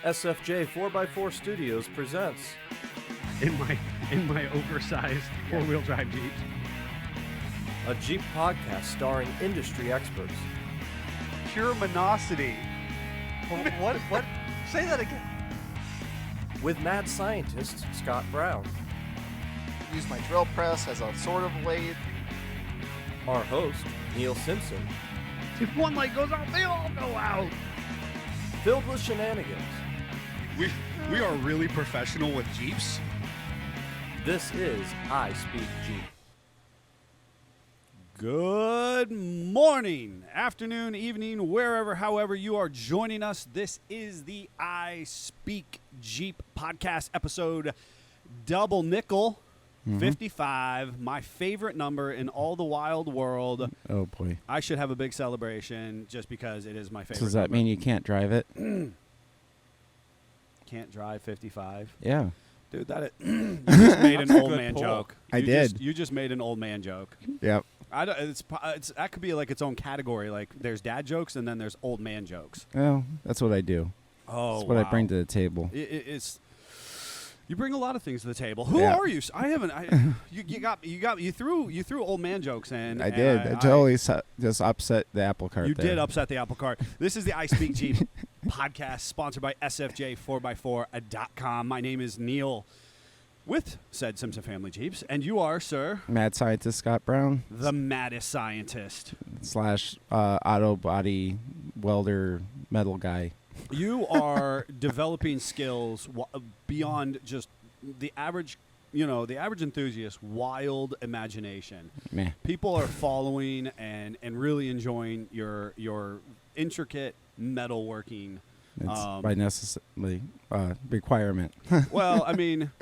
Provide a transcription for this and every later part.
SFJ 4x4 Studios presents in my oversized four-wheel drive Jeep. a Jeep podcast starring industry experts. Pure monosity. What? Say that again. With mad scientist Scott Brown, Use my drill press as a sort of lathe. our host Neil Simpson, If one light goes out, they all go out. filled with shenanigans. We are really professional with Jeeps. This is I Speak Jeep. Good morning, afternoon, evening, wherever, however you are joining us. This is the I Speak Jeep podcast episode double nickel 55, my favorite number in all the wild world. Oh boy. I should have a big celebration just because it is my favorite. Does that number. mean you can't drive it? Can't drive 55? Yeah. Dude, you just made an old good man pull. joke. I You did. You just made an old man joke. Yep. I don't, it's that could be like its own category. Like there's dad jokes and then there's old man jokes. Well, that's what I do. Oh, That's what I bring to the table. It's you bring a lot of things to the table. Who Yeah. are you? I haven't. You threw old man jokes in. I and did. I totally just upset the apple cart. You there. did upset the apple cart. This is the I Speak Jeep podcast sponsored by SFJ4x4.com. My name is Neil with said Simpson Family Jeeps, and you are, sir, Mad scientist Scott Brown the maddest scientist. / auto body welder metal guy. You are developing skills beyond just the average, the average enthusiast, wild imagination. Meh. People are following and really enjoying your intricate metalworking. It's by necessary requirement. Well, I mean,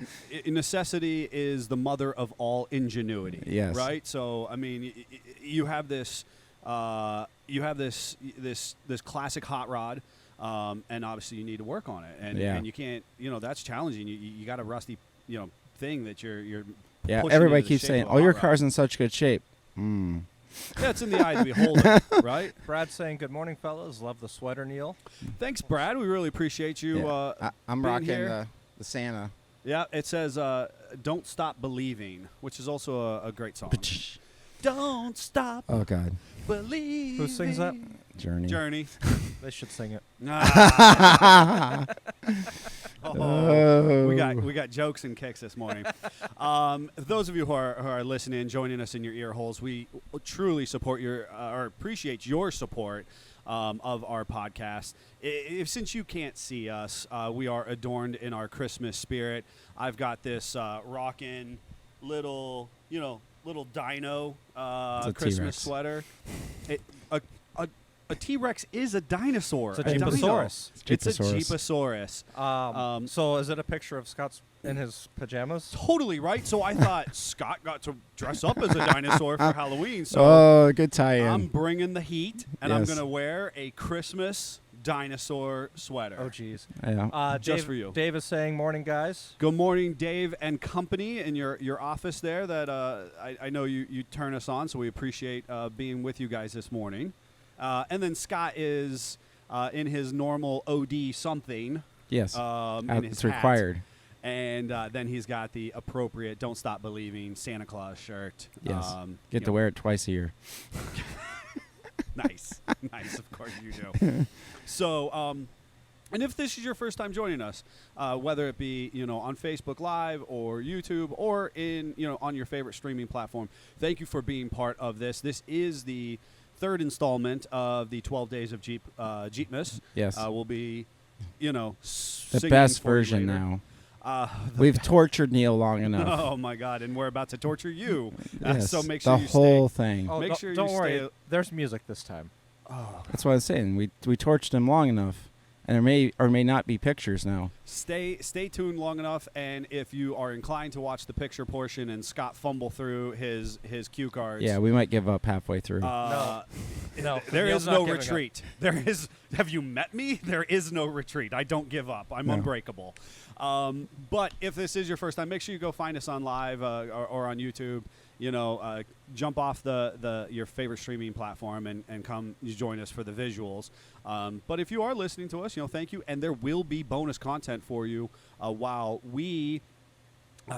necessity is the mother of all ingenuity. Yes. Right. So, I mean, you have this classic hot rod, and obviously you need to work on it, and you can't. That's challenging. You got a rusty, thing that you're. Yeah. pushing Everybody into the keeps shape saying, of a "Oh, your hot rod." car's in such good shape." Yeah, it's in the eye of the beholder, right? Brad saying, "Good morning, fellas. Love the sweater, Neil." Thanks, Brad. We really appreciate you. Yeah. I'm being rocking here. the Santa. Yeah, it says "Don't Stop Believing," which is also a great song. Don't stop Oh God. believing. Who sings that? Journey. Journey. They should sing it. We got jokes and kicks this morning. Those of you who are listening, joining us in your ear holes, we truly support or appreciate your support of our podcast. Since you can't see us, we are adorned in our Christmas spirit. I've got this rockin' little dino a Christmas T-Rex. sweater. A T-Rex is a dinosaur. It's a dino. Jeeposaurus. It's a Jeeposaurus. Jeeposaurus. So is it a picture of Scott's in his pajamas? Totally right. So I thought Scott got to dress up as a dinosaur for Halloween. So Oh, good tie-in. I'm bringing the heat, and I'm Yes. going to wear a Christmas dinosaur sweater. Oh, geez. Yeah. Just Dave, for you. Dave is saying, "Morning, guys." Good morning, Dave and company in your office there that I know you turn us on, so we appreciate being with you guys this morning. And then Scott is in his normal OD something. Yes. In his It's hat. required. And then he's got the appropriate "Don't Stop Believing" Santa Claus shirt. Yes. Get to wear it twice a year. Nice. Nice. Of course you do. So, and if this is your first time joining us, whether it be, on Facebook Live or YouTube or on your favorite streaming platform, thank you for being part of this. This is the third installment of the 12 Days of Jeepmas. Yes. We'll be, The singing best for you version later. now. The We've tortured Neil long enough. Oh my God! And we're about to torture you. Yes, So make sure the you whole stay. thing. Oh, Make don't, sure don't you worry. stay- There's music this time. Oh, That's what I was saying. We torched him long enough, and there may or may not be pictures now. stay tuned long enough, and if you are inclined to watch the picture portion and Scott fumble through his cue cards, Yeah, we might give up halfway through. No, there Neil's is not no giving up. retreat. There is. Have you met me? There is no retreat. I don't give up. I'm No. unbreakable. But if this is your first time, make sure you go find us on live or on YouTube. jump off your favorite streaming platform and come join us for the visuals. But if you are listening to us, thank you. And there will be bonus content for you while we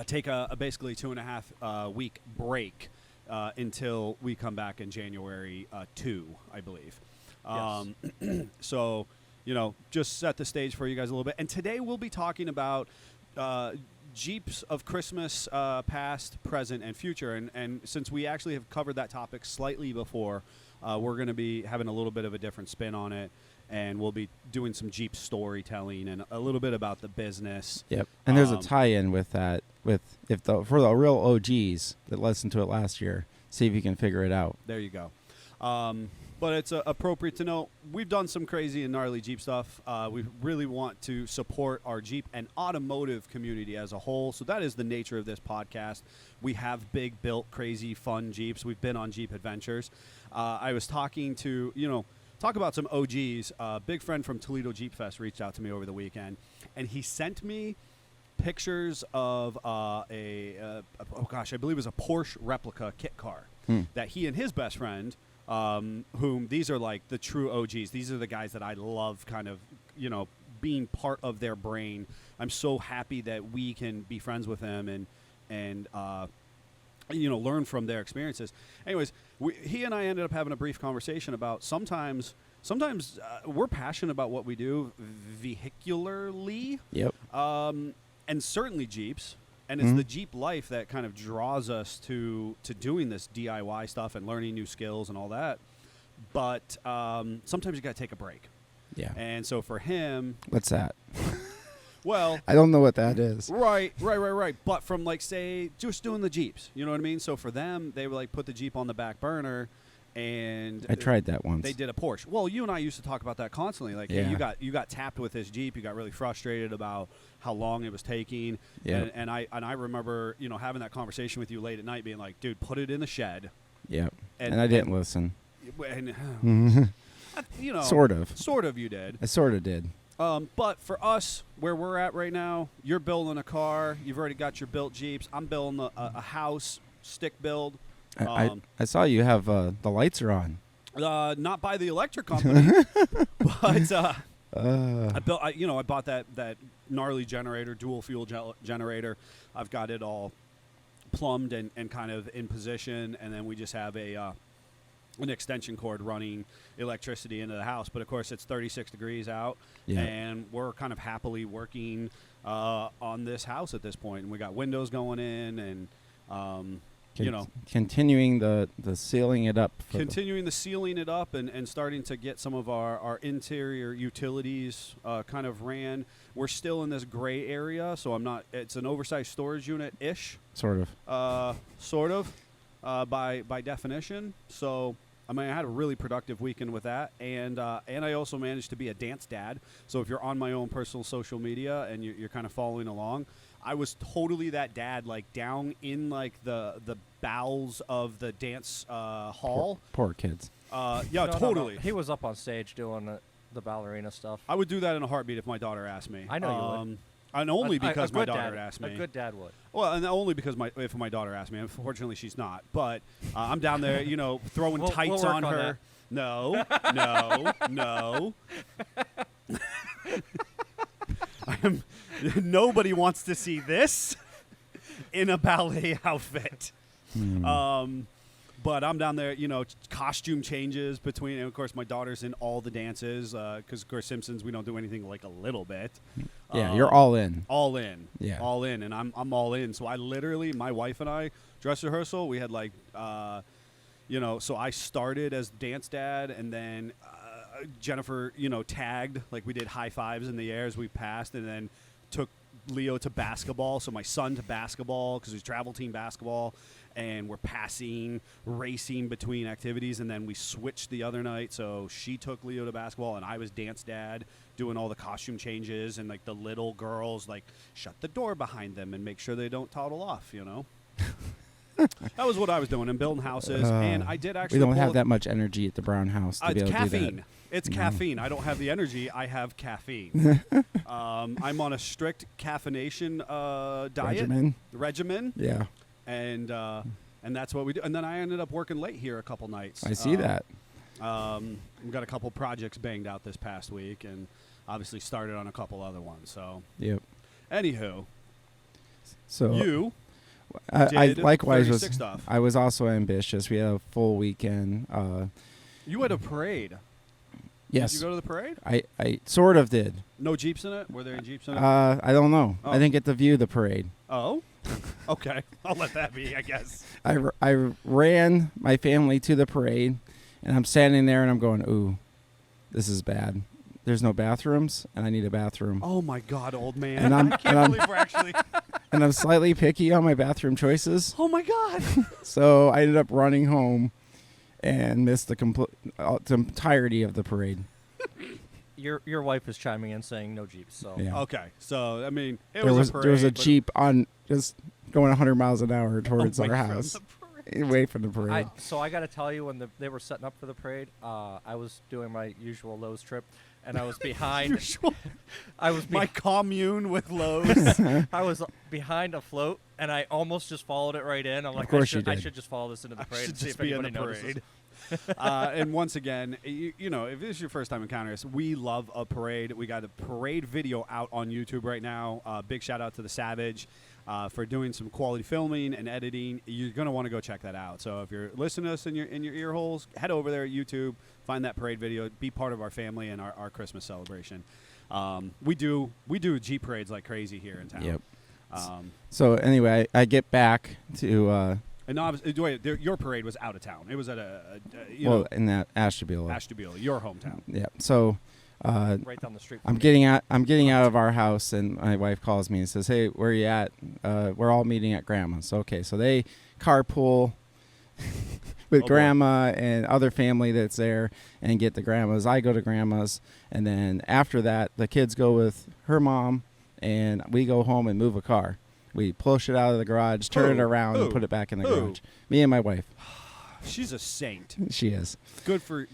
take a basically 2.5 week break until we come back in January 2, I believe. Yes. So, just set the stage for you guys a little bit. And today we'll be talking about Jeeps of Christmas, past, present, and future. And since we actually have covered that topic slightly before, we're going to be having a little bit of a different spin on it. And we'll be doing some Jeep storytelling and a little bit about the business. Yep. And there's a tie-in with that. For the real OGs that listened to it last year, see if you can figure it out. There you go. But it's appropriate to know we've done some crazy and gnarly Jeep stuff. We really want to support our Jeep and automotive community as a whole. So that is the nature of this podcast. We have big, built, crazy, fun Jeeps. We've been on Jeep adventures. I was talking to, talk about some OGs. A big friend from Toledo Jeep Fest reached out to me over the weekend, and he sent me pictures of I believe it was a Porsche replica kit car that he and his best friend, whom these are like the true OGs. These are the guys that I love kind of, being part of their brain. I'm so happy that we can be friends with them and learn from their experiences. Anyways, he and I ended up having a brief conversation about sometimes we're passionate about what we do vehicularly. Yep. And certainly Jeeps. And it's the Jeep life that kind of draws us to doing this DIY stuff and learning new skills and all that. But sometimes you got to take a break. Yeah. And so for him... What's that? Well... I don't know what that is. Right. But from, say, just doing the Jeeps. You know what I mean? So for them, they were put the Jeep on the back burner. And I tried that once. They did a Porsche. Well, you and I used to talk about that constantly. Hey, you got tapped with this Jeep. You got really frustrated about how long it was taking. Yeah. And I remember having that conversation with you late at night, being like, "Dude, put it in the shed." Yeah. And I didn't listen. And Sort of. Sort of, you did. I sort of did. But for us, where we're at right now, you're building a car. You've already got your built Jeeps. I'm building a house, stick build. I saw you have the lights are on. Not by the electric company, but I bought that gnarly generator, dual fuel generator. I've got it all plumbed and kind of in position, and then we just have an extension cord running electricity into the house. But of course, it's 36 degrees out, and we're kind of happily working on this house at this point. And we got windows going in, and continuing the sealing it up. Continuing the sealing it up and starting to get some of our interior utilities kind of ran. We're still in this gray area, so it's an oversized storage unit-ish. Sort of. By definition. So, I had a really productive weekend with that. And I also managed to be a dance dad. So if you're on my own personal social media and you're kind of following along, I was totally that dad, down in the bowels of the dance hall. Poor kids. Yeah, totally. No. He was up on stage doing the ballerina stuff. I would do that in a heartbeat if my daughter asked me. I know you would. And only because my daughter asked me. A good dad would. Well, and only because if my daughter asked me. Unfortunately, she's not. But I'm down there, throwing tights we'll on her. No. Nobody wants to see this in a ballet outfit. But I'm down there, costume changes between, and of course my daughter's in all the dances, because of course Simpsons, we don't do anything a little bit. Yeah, you're all in. All in. Yeah. All in, and I'm all in. So I literally, my wife and I, dress rehearsal, we had so I started as dance dad, and then Jennifer, tagged, we did high fives in the air as we passed, and then took Leo to basketball, so my son to basketball, because he's travel team basketball, and we're racing between activities, and then we switched the other night, so she took Leo to basketball, and I was dance dad, doing all the costume changes, and the little girls, shut the door behind them and make sure they don't toddle off, That was what I was doing, and building houses, and I did actually. We don't have that much energy at the Brown House to be able caffeine. to do that. It's caffeine. I don't have the energy. I have caffeine. I'm on a strict caffeination diet regimen. Yeah. And And that's what we do. And then I ended up working late here a couple nights. I see that. We've got a couple projects banged out this past week, and obviously started on a couple other ones. So, Yep. anywho, So you I did likewise 36 was. stuff. I was also ambitious. We had a full weekend. You had a parade. Yes, Did you go to the parade? I sort of did. No Jeeps in it? Were there any Jeeps in it? I don't know. Oh. I didn't get to view the parade. Oh? Okay. I'll let that be, I guess. I ran my family to the parade, and I'm standing there and I'm going, ooh, this is bad. There's no bathrooms, and I need a bathroom. Oh, my God, old man. And I'm- I can't and I'm- believe we're actually... And I'm slightly picky on my bathroom choices, Oh, my God. so I ended up running home and missed the entirety of the parade. Your wife is chiming in saying no Jeeps. So Yeah. Okay. So, I mean, There was a parade. there was a but- Jeep on just going 100 miles an hour towards away our from house, the parade. away from the parade. So I got to tell you, when they were setting up for the parade, I was doing my usual Lowe's trip, and I was behind. Usual- I was My commune with Lowe's. I was behind a float, and I almost just followed it right in. I'm like, course I you did. should just follow this into the I parade should and see just if be in anybody the notices. parade. And once again, you know, if this is your first time encountering us, we love a parade. We got a parade video out on YouTube right now. Big shout out to the Savage for doing some quality filming and editing. You're gonna want to go check that out. So if you're listening to us in your ear holes, head over there at YouTube, find that parade video, be part of our family and our Christmas celebration. We do Jeep parades like crazy here in town. Yep. Um, So anyway, I get back to and obviously, wait, your parade was out of town. It was at in that Ashtabula. Ashtabula, your hometown. Yeah. So Right down the street. I'm getting out of our house, and my wife calls me and says, "Hey, where are you at?" We're all meeting at Grandma's. Okay, so they carpool with Oh, boy. Grandma and other family that's there, and get to Grandma's. I go to Grandma's, and then after that, the kids go with her mom, and we go home and move a car. We push it out of the garage, turn it Who? around, and Who? put it back in the Who? garage. Me and my wife. She's a saint. She is. Good for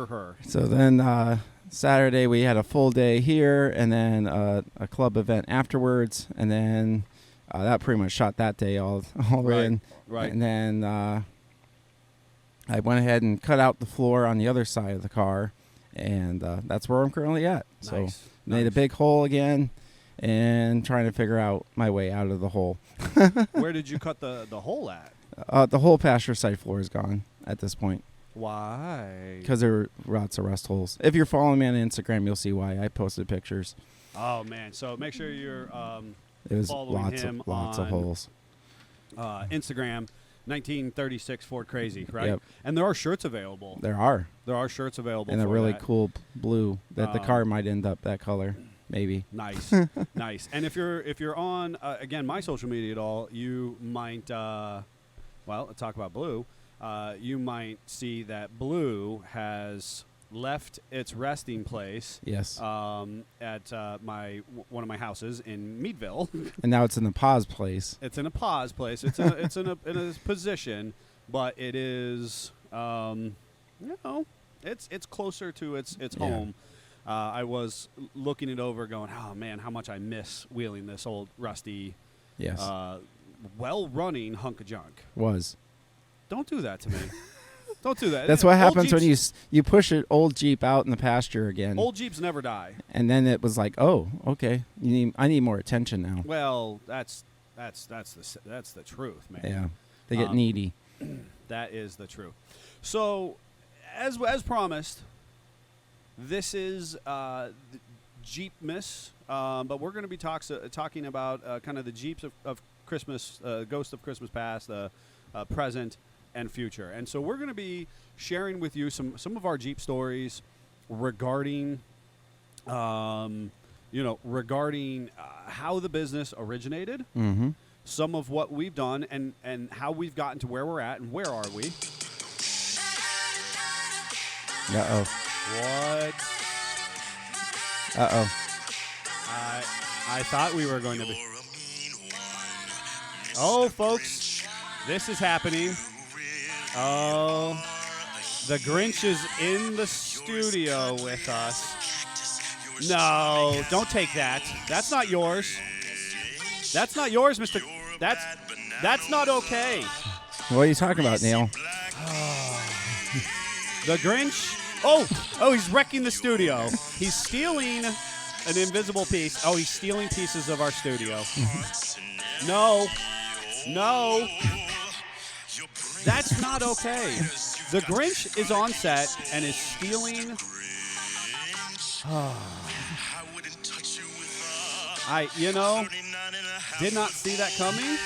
her. So then Saturday we had a full day here, and then a club event afterwards, and then that pretty much shot that day all Right, in. right. And then I went ahead and cut out the floor on the other side of the car, and that's where I'm currently at. So Nice. made a Nice. big hole again, and trying to figure out my way out of the hole. Where did you cut the hole at? The whole pasture side floor is gone at this point. Why? Because there were lots of rust holes. If you're following me on Instagram, you'll see why. I posted pictures. Oh man! So make sure you're It was following lots him of on holes. Instagram. 1936 Ford Crazy, right? Yep. And there are shirts available. There are, There are shirts available. and a for really that. cool blue that the Um, car might end up that color, maybe. Nice, nice. And if you're on again my social media at all, you might let's talk about Blue. You might see that Blue has left its resting place Yes, at one of my houses in Meadville. and now it's in the pause place. It's in a pause place. It's in a position, but it is it's closer to its Yeah. home. I was looking it over, going, oh man, how much I miss wheeling this old rusty, Yes, well-running hunk of junk. was. Don't do that to me. Don't do that. That's what Old happens when Jeeps- you push an old Jeep out in the pasture again, Old Jeeps never die. and then it was like, oh, okay, I need more attention now. Well, that's the truth, man. Yeah, they get Um, needy. That is the truth. So, as promised, this is Jeepmas, but we're going to be talking about kind of the Jeeps of Christmas, Ghost of Christmas Past, present, and future. And so we're going to be sharing with you some of our Jeep stories regarding, regarding how the business originated, Mm-hmm. some of what we've done, and how we've gotten to where we're at, and where are we? Uh-oh. What? Uh-oh. I thought we were going to be. Oh, folks, this is happening. Oh, the Grinch is in the studio with us. No, don't take that. That's not yours. That's not yours, Mr. That's not okay. What are you talking about, Neil? The Grinch. Oh, he's wrecking the studio. He's stealing an invisible piece. Oh, he's stealing pieces of our studio. No. That's not okay. The Grinch is on set and is stealing. Did not see that coming.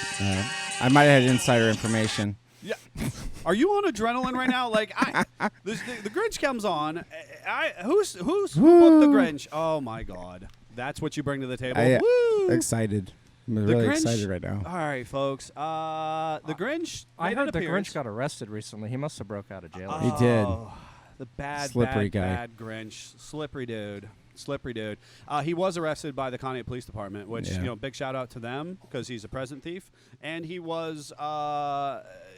I might have had insider information. Yeah. Are you on adrenaline right now? Like, the Grinch comes on. Who booked the Grinch? Oh my God, that's what you bring to the table. Woo! Excited. I'm really excited right now. All right, folks. The Grinch. I made heard an the appearance. Grinch got arrested recently. He must have broke out of jail. He did. The bad Grinch. Slippery dude. He was arrested by the Conneaut Police Department, which, big shout out to them because he's a present thief. And he was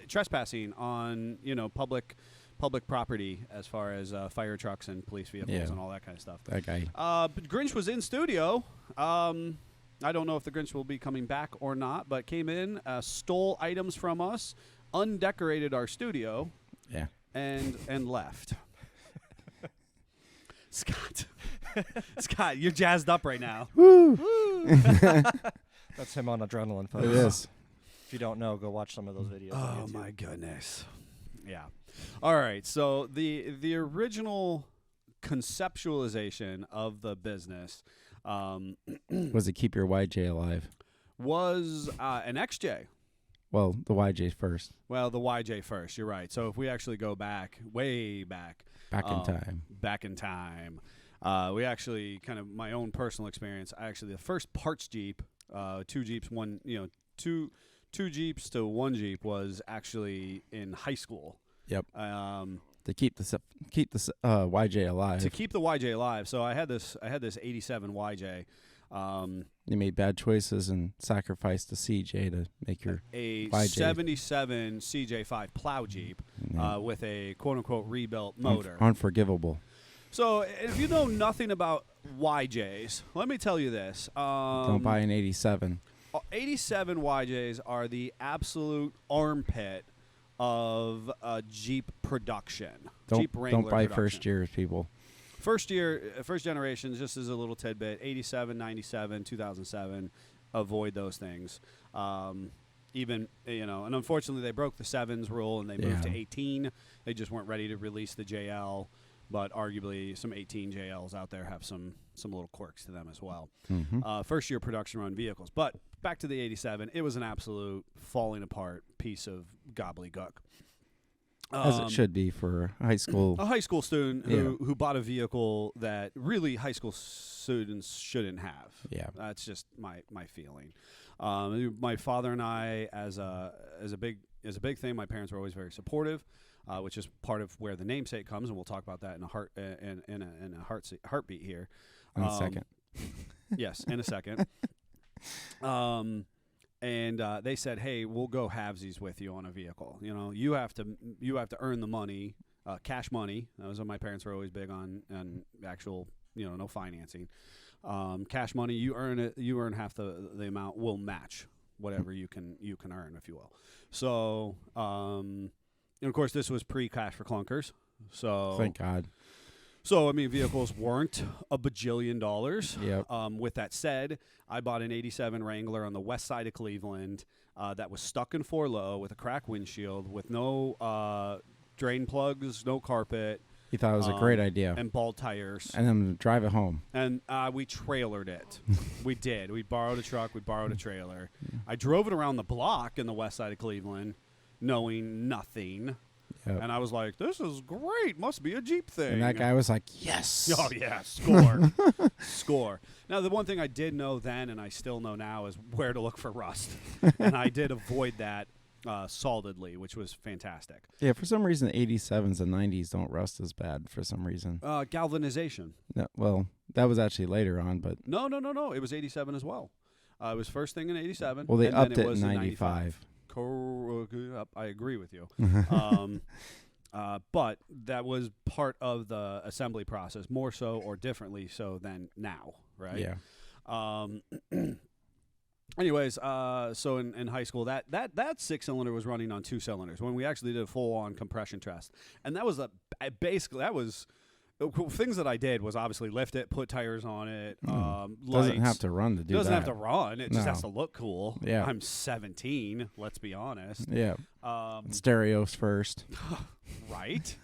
trespassing on, public property as far as fire trucks and police vehicles and all that kind of stuff. That guy. But Grinch was in studio. I don't know if the Grinch will be coming back or not, but came in, stole items from us, undecorated our studio, and left. Scott, you're jazzed up right now. Woo! That's him on adrenaline, folks. It is. If you don't know, go watch some of those videos. Oh on YouTube. my goodness. Yeah. All right. So the original conceptualization of the business Was it keep your YJ alive? was an XJ. Well, the YJ first. Well, the YJ first. You're right. So if we actually go back, way back. Back in time. We actually kind of my own personal experience. The first parts Jeep, two Jeeps to one Jeep was actually in high school. Yep. To keep the YJ alive. To keep the YJ alive. So I had this 87 YJ. You made bad choices and sacrificed the CJ to make your a YJ. 77 CJ5 plow Jeep with a quote-unquote rebuilt motor. Unforgivable. So if you know nothing about YJs, let me tell you this. Don't buy an 87. 87 YJs are the absolute armpit of Jeep production. Jeep Wrangler Don't buy production. first years, people. First generation, just as a little tidbit, 87, 97, 2007, avoid those things. And unfortunately they broke the 7s rule and they moved to 18. They just weren't ready to release the JL, but arguably some 18 JLs out there have some little quirks to them as well. Mm-hmm. First year production run vehicles. But back to the 87, it was an absolute falling apart piece of gobbledygook. As it should be for a high school. A high school student who bought a vehicle that really high school students shouldn't have. Yeah. That's just my feeling. My father and I, as a big thing, my parents were always very supportive, which is part of where the namesake comes, and we'll talk about that in a heartbeat here. In a second. Yes, in a second. And they said, "Hey, we'll go halvesies with you on a vehicle. You have to earn the money, cash money. That was what my parents were always big on actual, no financing. Cash money, you earn it. You earn half the amount. We'll match whatever you can earn, if you will. So, and of course, this was pre-cash for clunkers. So thank God. So, vehicles weren't a bajillion dollars. Yep. With that said, I bought an 87 Wrangler on the west side of Cleveland that was stuck in 4-low with a cracked windshield, with no drain plugs, no carpet. He thought it was a great idea. And bald tires. And then drive it home. And we trailered it. We did. We borrowed a truck. We borrowed a trailer. I drove it around the block in the west side of Cleveland, knowing nothing. Yep. And I was like, this is great. Must be a Jeep thing. And that guy was like, yes. Oh, yeah. Score. Score. Now, the one thing I did know then and I still know now is where to look for rust. And I did avoid that solidly, which was fantastic. Yeah, for some reason, the 87s and 90s don't rust as bad for some reason. Galvanization. No, well, that was actually later on, but... No. It was 87 as well. It was first thing in 87. Well, they and upped then it in 95. I agree with you. But that was part of the assembly process, more so or differently so than now, right? Yeah. anyways, so in high school, that 6-cylinder was running on 2 cylinders when we actually did a full-on compression test. And that was things that I did was obviously lift it, put tires on it. Doesn't have to run to do that. Doesn't have to run. It just No. has to look cool. Yeah. I'm 17. Let's be honest. Yeah. Stereos first. Right.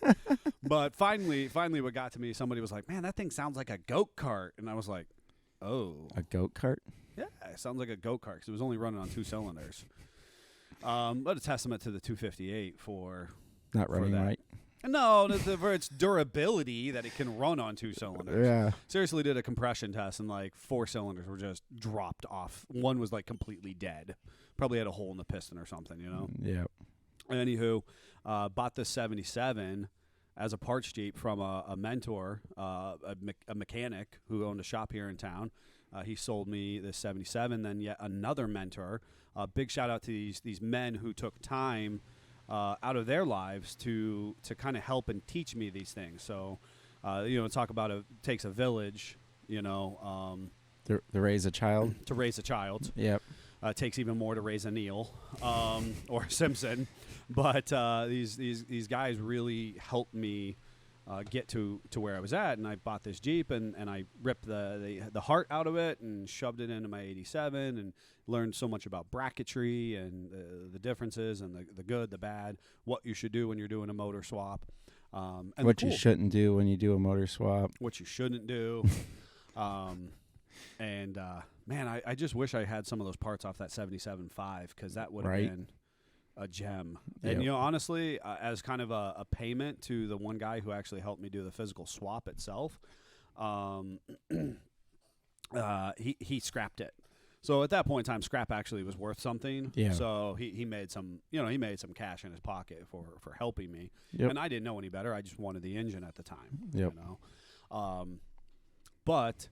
But finally, what got to me, somebody was like, "Man, that thing sounds like a goat cart," and I was like, "Oh, A goat cart? yeah, it sounds like a goat cart because it was only running on 2 cylinders." But a testament to the 258 for Not running that. right. No, for its durability that it can run on 2 cylinders. Yeah. Seriously, did a compression test and like 4 cylinders were just dropped off. One was like completely dead. Probably had a hole in the piston or something, you know? Yeah. Anywho, bought this 77 as a parts Jeep from a mentor, a mechanic who owned a shop here in town. He sold me this 77. Then yet another mentor. Big shout out to these men who took time out of their lives to kind of help and teach me these things. So, talk about it takes a village, To raise a child. to raise a child. Yep. It takes even more to raise a Neil or Simpson. But these guys really helped me get to where I was at. And I bought this Jeep and I ripped the heart out of it and shoved it into my 87 and learned so much about bracketry and the differences and the good, the bad, what you should do when you're doing a motor swap. And What the you cool- shouldn't do when you do a motor swap. what you shouldn't do. Man, I just wish I had some of those parts off that 77.5 because that would have Right. been a gem. Yep. And, honestly, as kind of a payment to the one guy who actually helped me do the physical swap itself, he scrapped it. So at that point in time, scrap actually was worth something. Yeah. So he made some, cash in his pocket for helping me. Yep. And I didn't know any better. I just wanted the engine at the time. Yep. But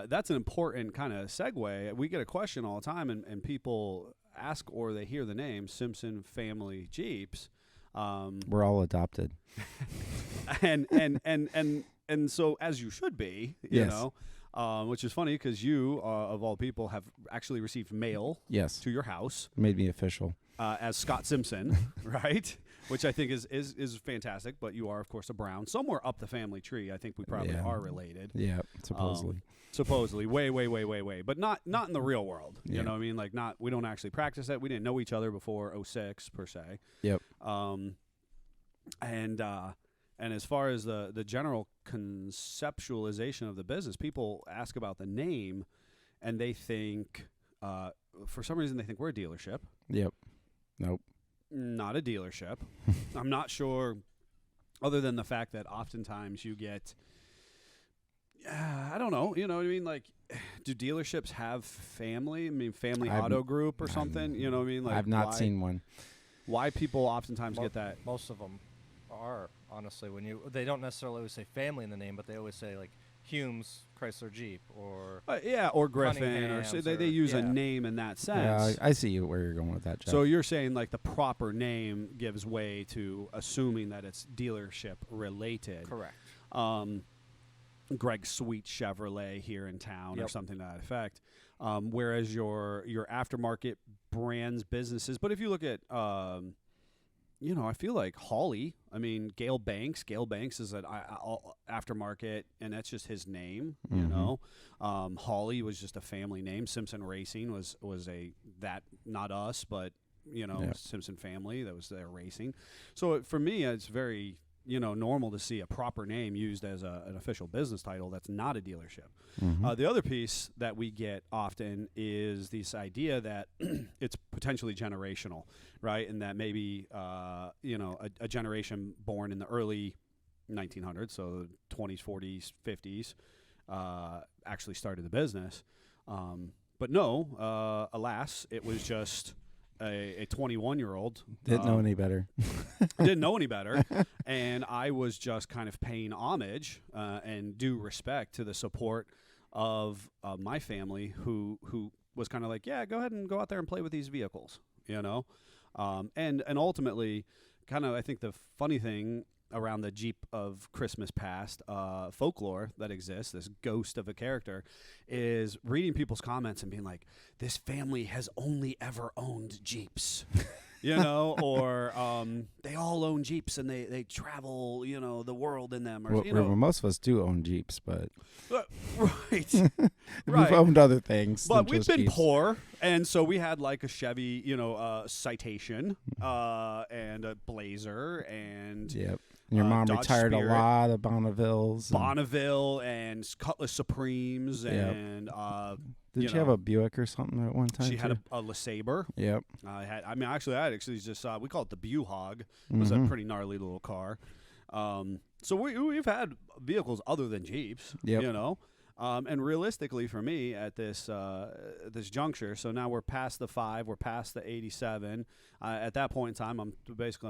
that's an important kind of segue. We get a question all the time, and people ask or they hear the name Simpson Family Jeeps. We're all adopted. And so as you should be, Yes. which is funny because you, of all people, have actually received mail Yes. to your house Made me official. as Scott Simpson, right? Which I think is fantastic. But you are, of course, a Brown. Somewhere up the family tree, I think we probably Yeah. are related. Yeah, supposedly. Supposedly, way, but not in the real world. You Yeah. know what I mean? Like we don't actually practice it. We didn't know each other before '06 per se. Yep. And as far as the general conceptualization of the business, people ask about the name, and they think for some reason they think we're a dealership. Yep. Nope. Not a dealership. I'm not sure, other than the fact that oftentimes you get. I don't know. You know what I mean? Like, do dealerships have family? I mean, Family I've- Auto Group or something? You know what I mean? Like, I've not seen one. why people oftentimes get that. Most of them are, honestly, they don't necessarily always say family in the name, but they always say like Humes Chrysler Jeep or Or Griffin, or Cunningham's they use a yeah. name in that Yeah, sense. I see where you're going with that, Jeff. So you're saying like the proper name gives way to assuming that it's dealership related. correct. Greg Sweet Chevrolet here in town or Yep. something to that effect. Whereas your aftermarket brands, businesses, but if you look at, I feel like Hawley, I mean, Gale Banks is an aftermarket, and that's just his name, you know. Hawley was just a family name. Simpson Racing was not us, but, Yeah. Simpson family, that was their racing. So for me, it's very normal to see a proper name used as an official business title that's not a dealership. The other piece that we get often is this idea that it's potentially generational, right? And that maybe, a generation born in the early 1900s, so the 20s, 40s, 50s, actually started the business. But no, alas, it was just a 21-year-old. Didn't know any better. Didn't know any better, and I was just kind of paying homage and due respect to the support of my family, who was kind of like, yeah, go ahead and go out there and play with these vehicles, and ultimately, kind of, I think the funny thing around the Jeep of Christmas past folklore that exists, this ghost of a character, is reading people's comments and being like, this family has only ever owned Jeeps. You know, or they all own Jeeps and they travel, you know, the world in them. Or, Well, you know, most of us do own Jeeps, but right, we've owned other things. But than we've just been Jeeps. poor, and so we had like a Chevy, you know, Citation, and a Blazer, and Yep. And your mom Dodge retired Spirit, a lot of Bonnevilles. Bonneville, and Cutlass Supremes, Yep. and Did she have a Buick or something at one time? she had too? a LeSabre. Yep. I actually just we call it the Buhog. It was a pretty gnarly little car. So we've had vehicles other than Jeeps. Yep. You know, and realistically for me at this juncture, so now we're past the 5, we're past the 87. At that point in time, I'm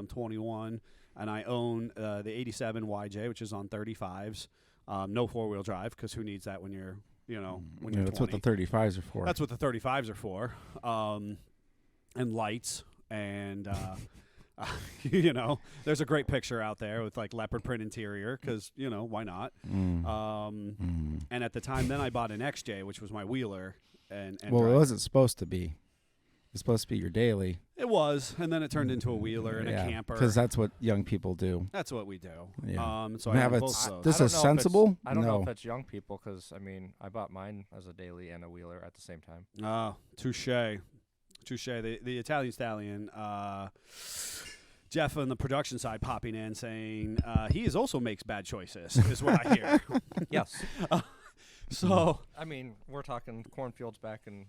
21, and I own the 87 YJ, which is on 35s. No 4-wheel drive, because who needs that when you're when you're That's 20. what the 35s are for. That's what the 35s are for. And lights and you know, there's a great picture out there with like leopard print interior because, you know, why not? And at the time then I bought an XJ, which was my wheeler. And well, drive. it wasn't supposed to be. It was supposed to be your daily. It was, and then it turned into a wheeler and a camper. Because that's what young people do. That's what we do. Yeah. So I have it's- both of those. this I don't is know if sensible? I don't know No. if it's young people because, I mean, I bought mine as a daily and a wheeler at the same time. Touche. The Italian Stallion, Jeff on the production side popping in saying he also makes bad choices, is what I hear. Yes. So, I mean, we're talking cornfields back in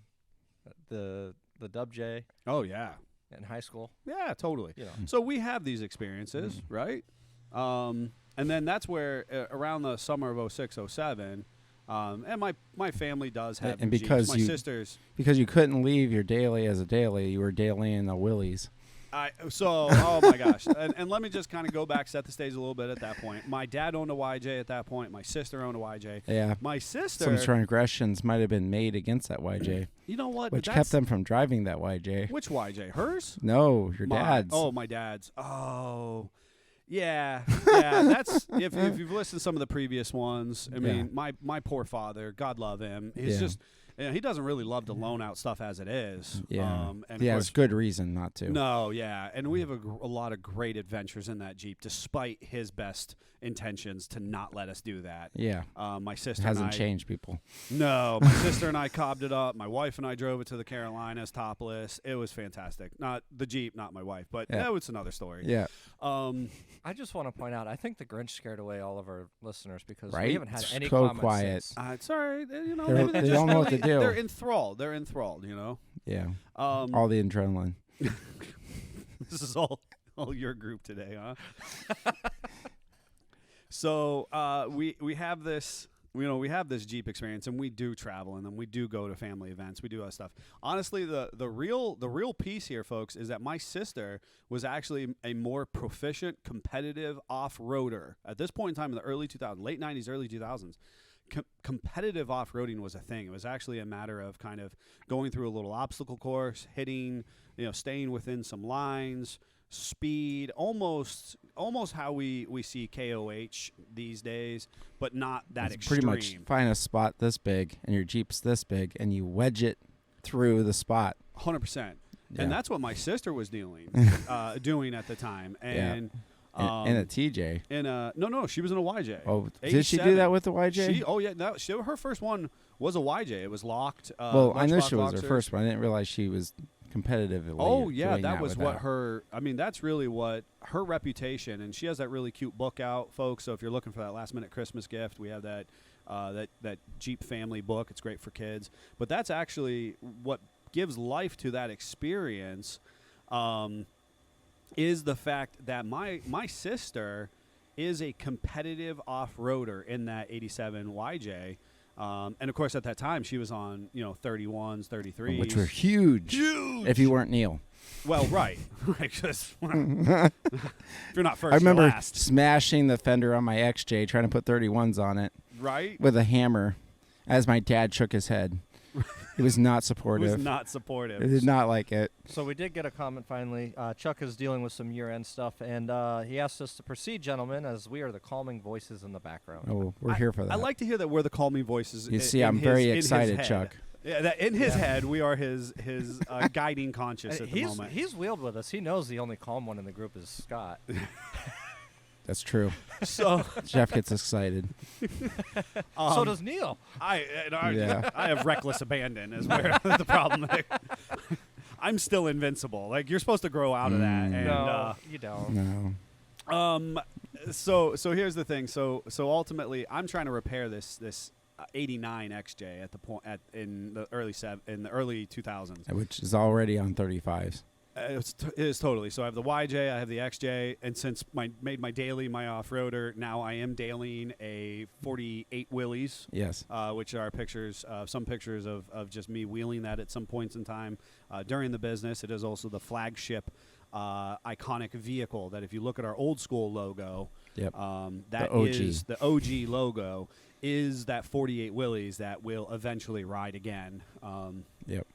the Dub J oh yeah, in high school. yeah, totally. You know. So we have these experiences, right? And then that's where around the summer of 06, 07, and my family does have And Jeeps. because my you- sisters. Because you couldn't leave your daily as a daily, you were dailying the Willies. Oh my gosh. And let me just kind of go back, set the stage a little bit at that point. My dad owned a YJ at that point. My sister owned a YJ. Yeah. My sister. Some transgressions might have been made against that YJ, You know what? which That's- kept them from driving that YJ. Which YJ? Hers? No, your dad's. Oh, my dad's. Oh. Yeah. That's if you've listened to some of the previous ones. I mean, my poor father, God love him. He's just he doesn't really love to loan out stuff as it is. Yeah. And He of has course, good reason not to. no, yeah, and we have a lot of great adventures in that Jeep, despite his best intentions to not let us do that. Yeah. My It sister hasn't and I, changed people. No, my sister and I cobbed it up. My wife and I drove it to the Carolinas topless. It was fantastic. Not the Jeep, not my wife, but Yeah. that was another story. Yeah. I just want to point out, I think the Grinch scared away all of our listeners because Right? we haven't had It's any so comments quiet. since. It's all right. You know, They're- maybe they just don't know what to really- do. They're enthralled. They're enthralled. You know. Yeah. Um, All the adrenaline. This is all your group today, huh? So we have this. You know, we have this Jeep experience, and we do travel, and then we do go to family events. We do other stuff. Honestly, the real piece here, folks, is that my sister was actually a more proficient, competitive off-roader at this point in time in the early 2000s, late 90s, early 2000s. Competitive off-roading was a thing. It was actually a matter of kind of going through a little obstacle course, hitting, staying within some lines, speed, almost how we see KOH these days, but not that It's extreme. pretty much find a spot this big, and your Jeep's this big, and you wedge it through the spot. 100%. Yeah. And that's what my sister was doing at the time. And In a TJ. No, she was in a YJ. Oh, did she do that with the YJ? Her first one was a YJ. It was locked. Well, I knew lunchbox she was her boxers. first one. I didn't realize she was competitively. Oh yeah, doing that was with what her. I mean, that's really what her reputation. And she has that really cute book out, folks. So if you're looking for that last minute Christmas gift, we have that that Jeep family book. It's great for kids. But that's actually what gives life to that experience. Is the fact that my sister is a competitive off-roader in that 87 YJ. And of course, at that time, she was on 31s, 33s, which were huge. If you weren't Neil. Well, right, 'cause if you're not first, I remember you're last, smashing the fender on my XJ, trying to put 31s on it right? with a hammer, as my dad shook his head. He was not He supportive. was not supportive. He did not like it. So we did get a comment finally. Chuck is dealing with some year-end stuff, and he asked us to proceed, gentlemen, as we are the calming voices in the background. Oh, we're here for that. I like to hear that we're the calming voices. You see, in I'm his- very in his excited, head. Chuck. Yeah, that in his head, we are his guiding conscious at the he's moment. he's wheeled with us. He knows the only calm one in the group is Scott. That's true. So Jeff gets excited. So does Neil. Yeah. I have reckless abandon is where the problem is. I'm still invincible. Like you're supposed to grow out of that. And, No, you don't. No. So here's the thing. So ultimately, I'm trying to repair this 89 XJ at the point in the early 2000s. Which is already on 35s. It is totally. So I have the YJ, I have the XJ, and since made my daily my off-roader, now I am dailying a 48 Willys. Yes. Which are some pictures of just me wheeling that at some points in time during the business. It is also the flagship iconic vehicle that if you look at our old school logo, Yep. that The OG. is the OG logo is that 48 Willys that will eventually ride again. Yep.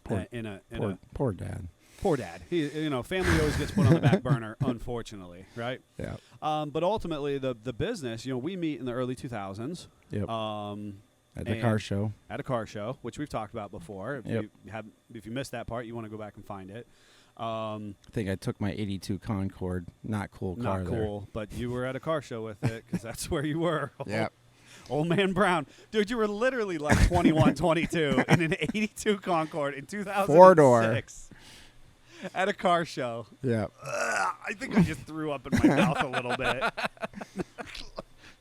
Poor dad. Poor dad. He, family always gets put on the back burner, unfortunately, right? Yeah. But ultimately, the business, we meet in the early 2000s. Yep. At the and car show. At a car show, which we've talked about before. If you missed that part, you want to go back and find it. I think I took my 82 Concorde. Not cool car Not there. cool, but you were at a car show with it because that's where you were. Yep. Old man Brown. Dude, you were literally like 21, 22 in an 82 Concorde in 2006. Four-door. At a car show. Yeah. I think I just threw up in my mouth a little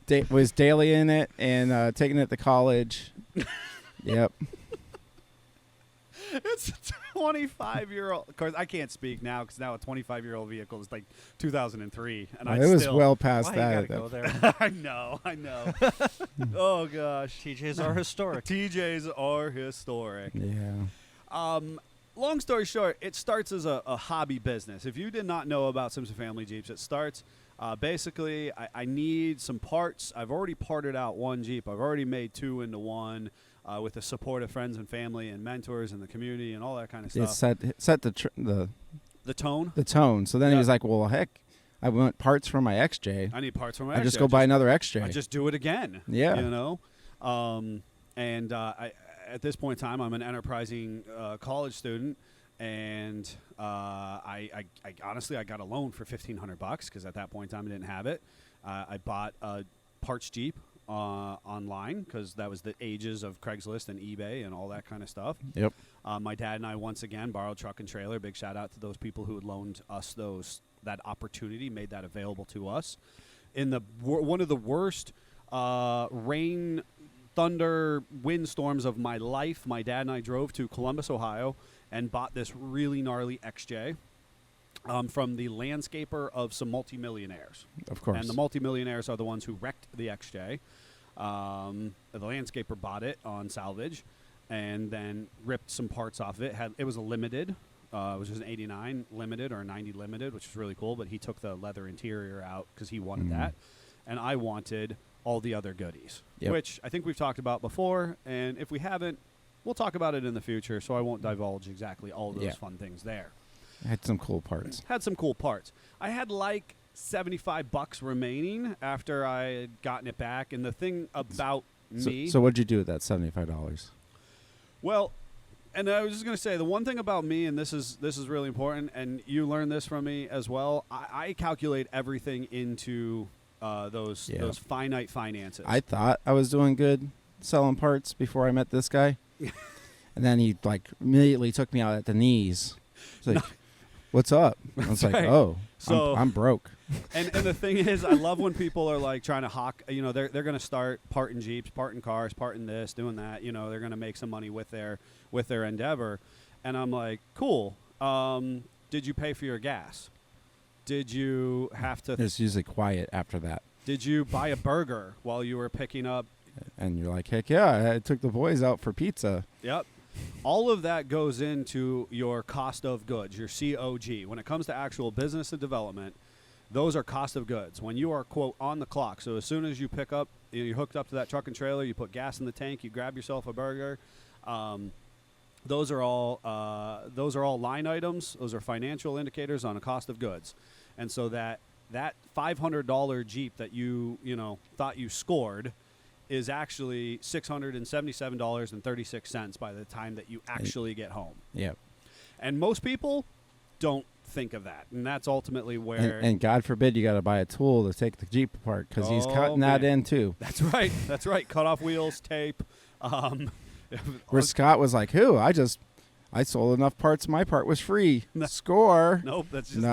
bit. Was daily in it and taking it to college. Yep. It's a 25-year-old. Of course, I can't speak now because now a 25-year-old vehicle is like 2003, and it was well past Why that. you gotta go there? I know. Oh gosh, TJs are historic. TJs are historic. Yeah. Long story short, it starts as a hobby business. If you did not know about Simpson Family Jeeps, it starts basically. I need some parts. I've already parted out one Jeep. I've already made two into one. With the support of friends and family and mentors and the community and all that kind of stuff. It set the tone. the tone. So then he Yeah. was like, "Well, heck, I want parts for my XJ. I need parts for my I XJ. just go buy another XJ." I just do it again. Yeah. And I at this point in time, I'm an enterprising college student, and I honestly I got a loan for $1,500 because at that point in time I didn't have it. I bought a parts Jeep. Online because that was the ages of Craigslist and eBay and all that kind of stuff. Yep. My dad and I once again borrowed truck and trailer. Big shout out to those people who had loaned us that opportunity, made that available to us. In one of the worst rain, thunder, windstorms of my life, my dad and I drove to Columbus, Ohio, and bought this really gnarly XJ. From the landscaper of some multimillionaires. Of course. And the multimillionaires are the ones who wrecked the XJ. The landscaper bought it on salvage and then ripped some parts off of it. It was a limited, which was an 89 limited or a 90 limited, which was really cool, but he took the leather interior out because he wanted that. And I wanted all the other goodies, which I think we've talked about before. And if we haven't, we'll talk about it in the future, so I won't divulge exactly all those fun things there. Had some cool parts. I had like $75 remaining after I had gotten it back. And the thing about me. So what'd you do with that $75? Well, and I was just going to say the one thing about me, and this is really important, and you learned this from me as well. I calculate everything into those finite finances. I thought I was doing good selling parts before I met this guy. And then he immediately took me out at the knees. He's like, "What's up?" I was like, right. "Oh, So- I'm broke." And the thing is, I love when people are like trying to hawk. They're going to start parting Jeeps, parting cars, parting this, doing that. They're going to make some money with their endeavor. And I'm like, cool. Did you pay for your gas? Did you have to? It's usually quiet after that. Did you buy a burger while you were picking up? And you're like, "Heck yeah, I took the boys out for pizza." Yep. All of that goes into your cost of goods, your COG. When it comes to actual business and development, those are cost of goods. When you are, quote, on the clock. So as soon as you pick up, you're hooked up to that truck and trailer, you put gas in the tank, you grab yourself a burger, those are all line items. Those are financial indicators on a cost of goods. And so that $500 Jeep that you thought you scored is actually $677.36 by the time that you actually get home. Yep. And most people don't think of that, and that's ultimately where. And God forbid you got to buy a tool to take the Jeep apart, because he's cutting that in too. That's right. That's right. Cut off wheels, tape. Where Scott was like, "Who? I sold enough parts. My part was free. Score." Nope. That's just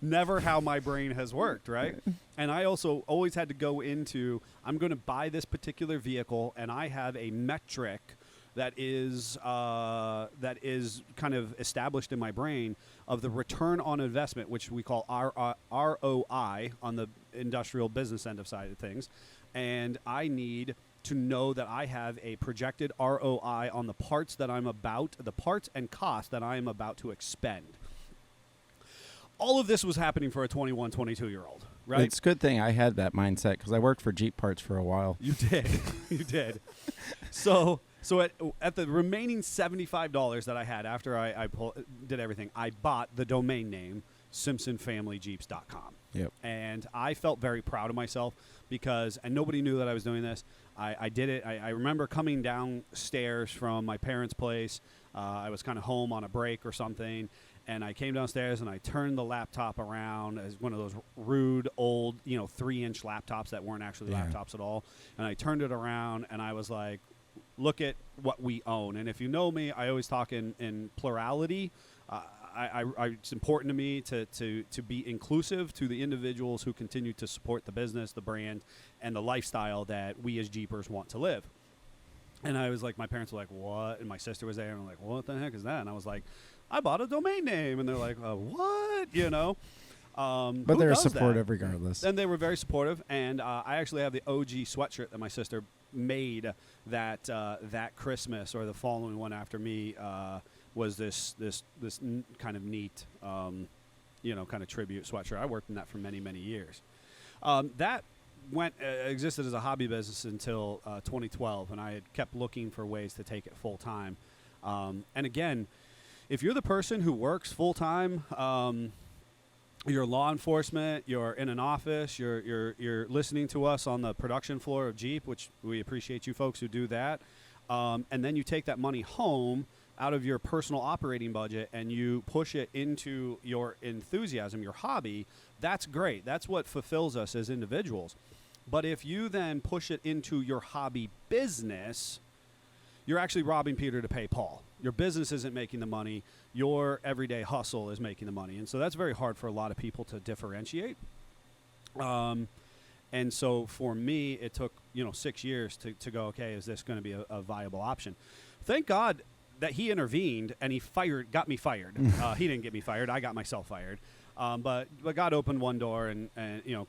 never how my brain has worked, right? And I also always had to go into, I'm going to buy this particular vehicle, and I have a metric that is kind of established in my brain of the return on investment, which we call ROI on the industrial business end of side of things. And I need to know that I have a projected ROI on the parts and costs that I am about to expend. All of this was happening for a 21, 22-year-old, right? It's a good thing I had that mindset, because I worked for Jeep parts for a while. You did. You did. So at the remaining $75 that I had after I did everything, I bought the domain name SimpsonFamilyJeeps.com. Yep. And I felt very proud of myself because, and nobody knew that I was doing this. I did it. I remember coming downstairs from my parents' place. I was kind of home on a break or something. And I came downstairs and I turned the laptop around as one of those rude old, 3-inch laptops that weren't actually laptops at all. And I turned it around and I was like, look at what we own. And if you know me, I always talk in plurality. It's important to me to be inclusive to the individuals who continue to support the business, the brand, and the lifestyle that we as Jeepers want to live. And I was like, my parents were like, what? And my sister was there and I'm like, what the heck is that? And I was like, I bought a domain name. And they're like, what? But they're supportive regardless. And they were very supportive. And I actually have the OG sweatshirt that my sister made that Christmas, or the following one after me, was this kind of neat, kind of tribute sweatshirt. I worked in that for many, many years. That existed as a hobby business until 2012, and I had kept looking for ways to take it full time. And again, if you're the person who works full time, you're law enforcement, you're in an office, you're listening to us on the production floor of Jeep, which we appreciate you folks who do that, and then you take that money home out of your personal operating budget and you push it into your enthusiasm, your hobby. That's great. That's what fulfills us as individuals. But if you then push it into your hobby business, you're actually robbing Peter to pay Paul. Your business isn't making the money. Your everyday hustle is making the money. And so that's very hard for a lot of people to differentiate. And so for me, it took 6 years to go, okay, is this going to be a viable option? Thank God that he intervened and he got me fired. He didn't get me fired. I got myself fired. But God opened one door and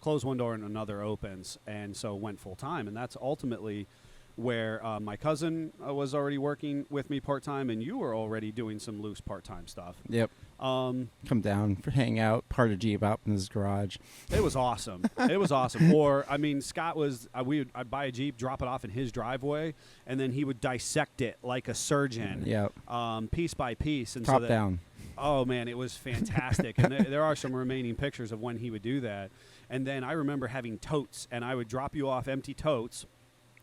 closed one door and another opens. And so went full time. And that's ultimately where my cousin was already working with me part-time, and you were already doing some loose part-time stuff. Yep. Come down, hang out, part of Jeep out in his garage. It was awesome. It was awesome. Or, Scott was, I'd buy a Jeep, drop it off in his driveway, and then he would dissect it like a surgeon. Yep. Piece by piece. And Top down. Oh, man, it was fantastic. And there are some remaining pictures of when he would do that. And then I remember having totes, and I would drop you off empty totes.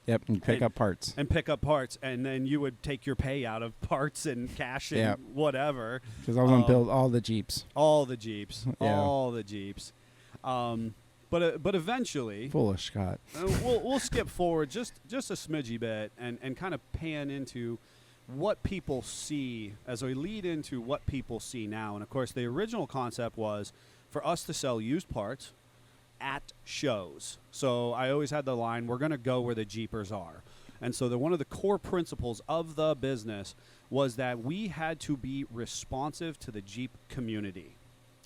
Yep, and pick up parts. And pick up parts, and then you would take your pay out of parts and cash and whatever. Because I was going to build all the Jeeps. All the Jeeps. Yeah. All the Jeeps. But eventually... Foolish, Scott. we'll skip forward just a smidgy bit and kind of pan into what people see as we lead into what people see now. And, of course, the original concept was for us to sell used parts at shows. So I always had the line, we're going to go where the Jeepers are. And so one of the core principles of the business was that we had to be responsive to the Jeep community.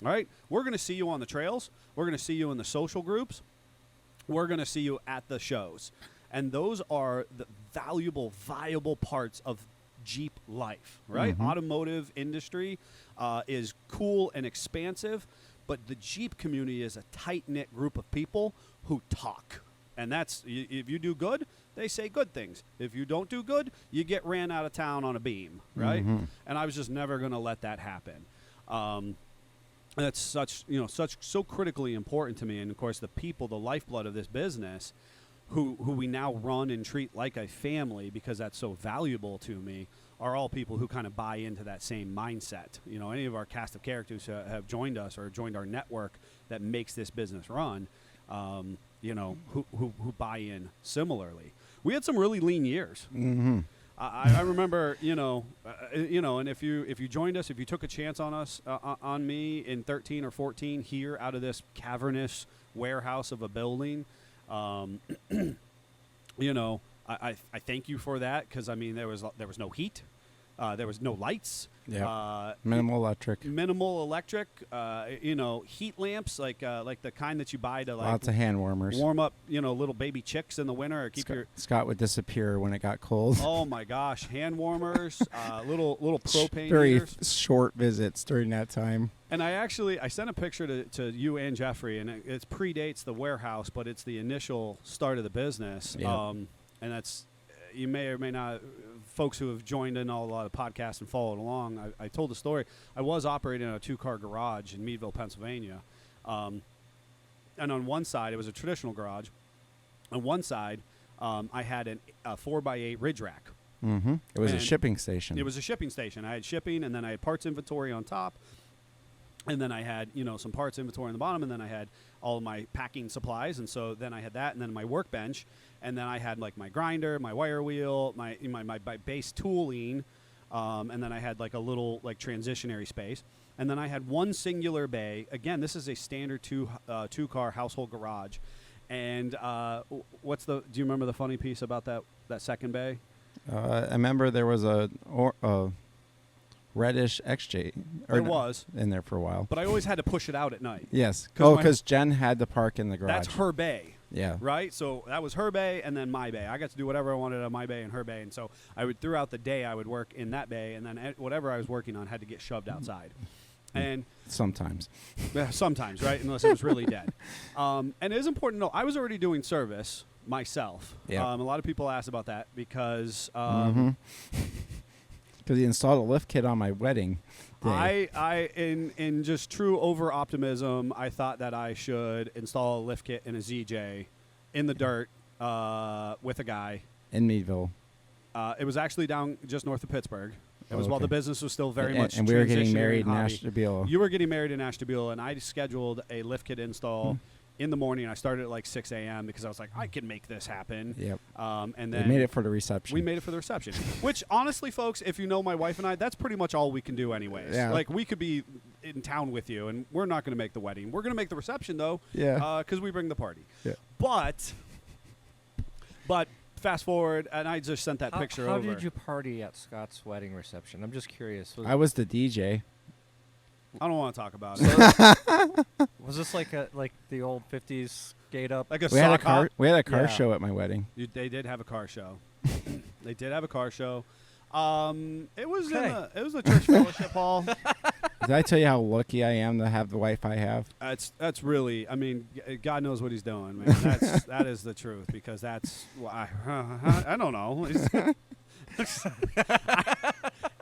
All right? We're going to see you on the trails. We're going to see you in the social groups. We're going to see you at the shows. And those are the valuable, viable parts of Jeep life, right? Mm-hmm. Automotive industry is cool and expansive, but the Jeep community is a tight-knit group of people who talk. And that's, if you do good, they say good things. If you don't do good, you get ran out of town on a beam, right? Mhm. And I was just never going to let that happen. That's so critically important to me. And of course, the people, the lifeblood of this business, who we now run and treat like a family because that's so valuable to me, are all people who kind of buy into that same mindset. You know, any of our cast of characters who have joined us or joined our network that makes this business run, who buy in similarly. We had some really lean years. Mm-hmm. I remember, and if you joined us, if you took a chance on us, on me in 13 or 14 here out of this cavernous warehouse of a building, I thank you for that, because I mean there was no heat, there was no lights, minimal electric, heat lamps like the kind that you buy to like lots of hand warmers, warm up little baby chicks in the winter, or keep Scott would disappear when it got cold. Oh my gosh, hand warmers, little propane very heaters. short visits during that time. And I sent a picture to you and Jeffrey, and it predates the warehouse, but it's the initial start of the business. Yeah. And that's, you may or may not, folks who have joined in a lot of podcasts and followed along, I told the story. I was operating a 2-car garage in Meadville, Pennsylvania. And on one side, it was a traditional garage. On one side, I had a 4x8 ridge rack. Mm-hmm. It was a And shipping station. It was a shipping station. I had shipping, and then I had parts inventory on top. And then I had, some parts inventory on the bottom, and then I had all of my packing supplies, and so then I had that, and then my workbench, and then I had like my grinder, my wire wheel, my base tooling, and then I had like a little like transitionary space, and then I had one singular bay. Again, this is a standard two-car household garage, and do you remember the funny piece about that second bay? I remember there was a reddish XJ. It was in there for a while, but I always had to push it out at night. Yes. Because Jen had to park in the garage. That's her bay. Yeah. Right? So that was her bay and then my bay. I got to do whatever I wanted on my bay and her bay. And so throughout the day, I would work in that bay, and then whatever I was working on had to get shoved outside. And sometimes. Sometimes, right? Unless it was really dead. And it is important to know, I was already doing service myself. Yeah. A lot of people ask about that because because he installed a lift kit on my wedding day. I in just true over optimism, I thought that I should install a lift kit in a ZJ in the dirt with a guy in Meadville. It was actually down just north of Pittsburgh. It was while Okay. the business was still very much and we were getting transitionary married in hobby. Ashtabula. You were getting married in Ashtabula, and I scheduled a lift kit install in the morning. I started at like 6 a.m. because I was like, I can make this happen. Yep. And We then made it for the reception. we made it for the reception, which honestly, folks, if you know my wife and I, that's pretty much all we can do anyways. Yeah. Like, we could be in town with you, and we're not going to make the wedding. We're going to make the reception, though, Yeah. because we bring the party. Yeah. But fast forward, and I just sent that picture how over. did you party at Scott's wedding reception? I'm just curious. I was the DJ. I don't want to talk about it. Was this like the old 50s skate up? Like a We had a sock hop. car. We had a car Yeah. show at my wedding. They did have a car show. They did have a car show. It was Okay. it was the church fellowship hall. Did I tell you how lucky I am to have the wife I have? That's really, I mean, God knows what he's doing, man. That is the truth, because that's I don't know.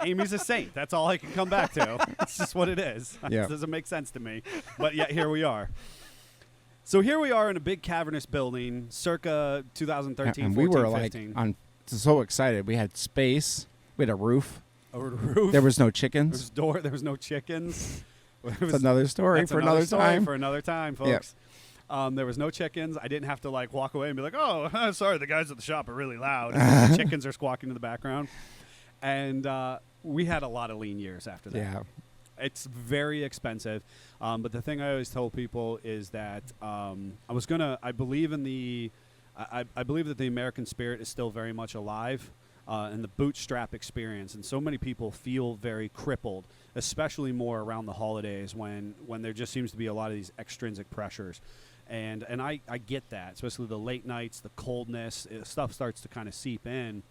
Amy's a saint. That's all I can come back to. It's just what it is. Yeah. It doesn't make sense to me, but yet here we are. So here we are in a big cavernous building, circa 2013, And 14, we were 15. like so excited. We had space. We had a roof. Over the roof. There was no There chickens. was door. There was no chickens. That's another story That's for another story time. For another time, folks. There was no chickens. I didn't have to like walk away and be like, "Oh, sorry, the guys at the shop are really loud." The chickens are squawking in the background, and we had a lot of lean years after that. Yeah. It's very expensive, but the thing I always tell people is that I believe in I believe that the American spirit is still very much alive. And the bootstrap experience, and so many people feel very crippled, especially more around the holidays when there just seems to be a lot of these extrinsic pressures, and I get that, especially the late nights, the coldness, stuff starts to kind of seep in.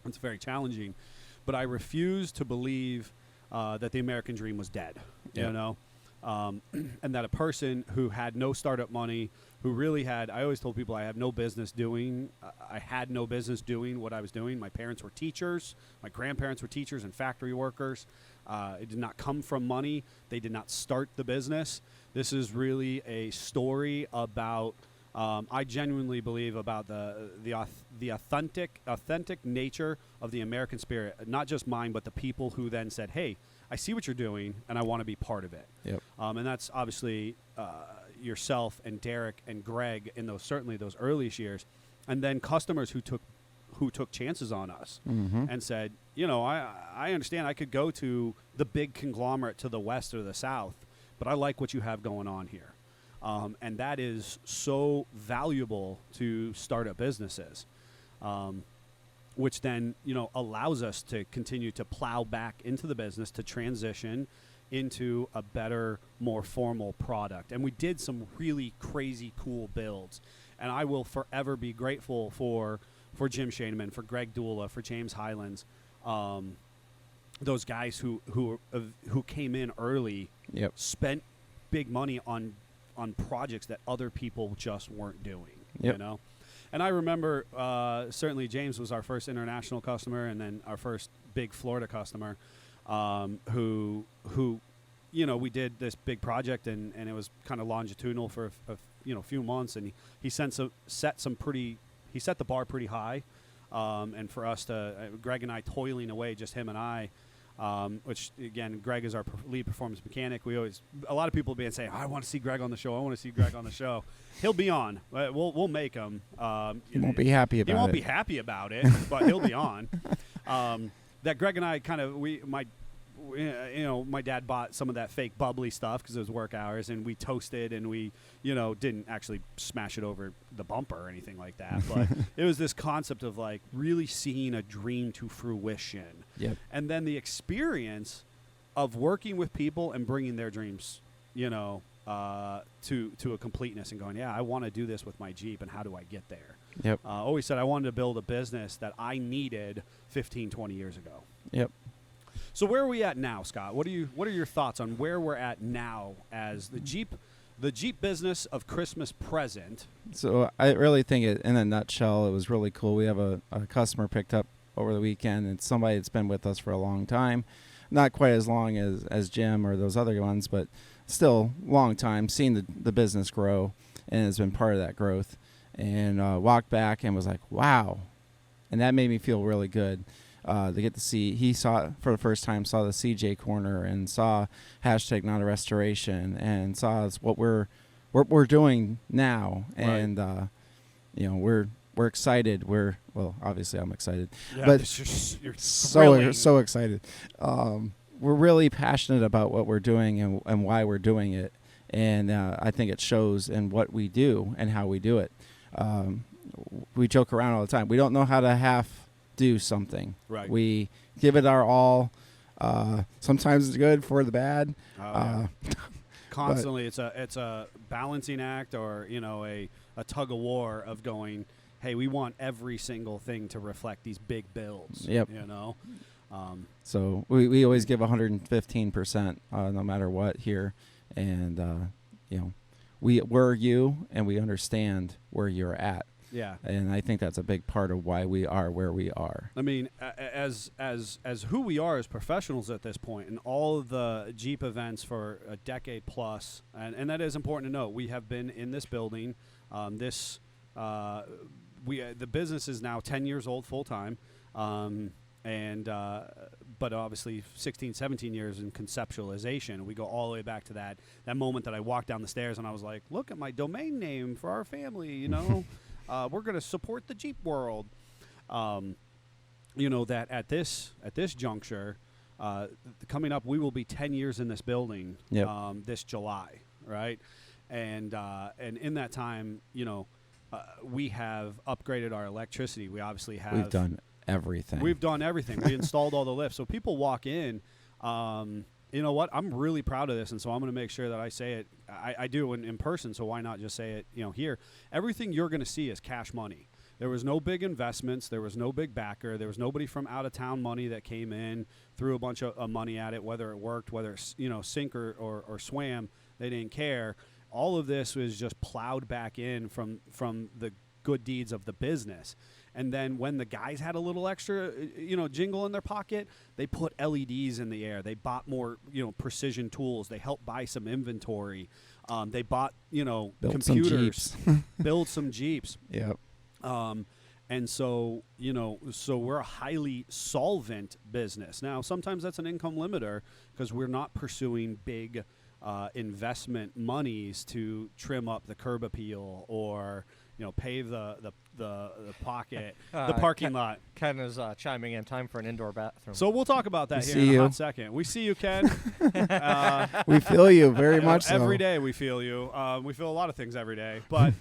It's very challenging, but I refuse to believe that the American dream was dead. Yeah. You know, and that a person who had no startup money, who really had, I always told people I had no business doing what I was doing. My parents were teachers. My grandparents were teachers and factory workers. It did not come from money. They did not start the business. This is really a story about, I genuinely believe, about the authentic nature of the American spirit, not just mine, but the people who then said, hey, I see what you're doing, and I want to be part of it. Yep. And that's obviously yourself and Derek and Greg in certainly those earliest years, and then customers who took chances on us and said, I understand I could go to the big conglomerate to the west or the south, but I like what you have going on here. And that is so valuable to startup businesses. Which then, allows us to continue to plow back into the business, to transition into a better, more formal product. And we did some really crazy cool builds. And I will forever be grateful for Jim Shaneman, for Greg Dula, for James Highlands, those guys who came in early, spent big money on projects that other people just weren't doing, And I remember, certainly James was our first international customer, and then our first big Florida customer, who we did this big project, and it was kind of longitudinal for a few months, and he set the bar pretty high, and for us Greg and I toiling away, just him and I. Which again, Greg is our lead performance mechanic. A lot of people will be saying, I want to see Greg on the show. I want to see Greg on the show. He'll be on. We'll make him. He won't be happy about it. He won't be happy about it, but he'll be on. That Greg and I my dad bought some of that fake bubbly stuff because it was work hours, and we toasted, and we, didn't actually smash it over the bumper or anything like that. But it was this concept of like really seeing a dream to fruition. Yep. And then the experience of working with people and bringing their dreams, to a completeness, and going, yeah, I want to do this with my Jeep, and how do I get there? Yep. Always said I wanted to build a business that I needed 15, 20 years ago. Yep. So where are we at now, Scott? What are your thoughts on where we're at now as the Jeep business of Christmas present? So I really think in a nutshell, it was really cool. We have a customer picked up over the weekend, and somebody that's been with us for a long time. Not quite as long as Jim or those other ones, but still long time, seeing the business grow, and has been part of that growth. And walked back and was like, wow. And that made me feel really good. To get to see, he saw for the first time, saw the CJ corner, and saw hashtag not a restoration, and saw what we're doing now. Right. And we're excited. Obviously I'm excited, but you're so excited. We're really passionate about what we're doing and why we're doing it, and I think it shows in what we do and how we do it. We joke around all the time. We don't know how to do something. Right. We give it our all. Sometimes it's good for the bad. Constantly, it's a balancing act, or a tug of war of going, hey, we want every single thing to reflect these big builds. Yep. So we always give 115%, no matter what here, and we're you, and we understand where you're at. Yeah, and I think that's a big part of why we are where we are. I mean, as who we are as professionals at this point, and all of the Jeep events for a decade plus, and that is important to note. We have been in this building. The business is now 10 years old full time, but obviously 16, 17 years in conceptualization. We go all the way back to that moment that I walked down the stairs and I was like, look at my domain name for our family, we're going to support the Jeep world. That at this juncture, coming up, we will be 10 years in this building. Yep. This July, right? And in that time, we have upgraded our electricity. We obviously have. We've done everything. We installed all the lifts. So people walk in. You know what? I'm really proud of this, and so I'm going to make sure that I say it. I do in person, so why not just say it? Here, everything you're going to see is cash money. There was no big investments. There was no big backer. There was nobody from out of town money that came in, threw a bunch of money at it, whether it worked, whether it's, sink or swam. They didn't care. All of this was just plowed back in from the good deeds of the business. And then when the guys had a little extra, jingle in their pocket, they put LEDs in the air. They bought more, precision tools. They helped buy some inventory. They bought, Built computers, some Jeeps. build some Jeeps. Yep. And so, so we're a highly solvent business. Now, sometimes that's an income limiter because we're not pursuing big investment monies to trim up the curb appeal or, pave the pocket, the parking lot. Ken is chiming in. Time for an indoor bathroom. So we'll talk about that We here see in a you. hot second. We see you, Ken. We feel you very much so. Every day we feel you. We feel a lot of things every day. But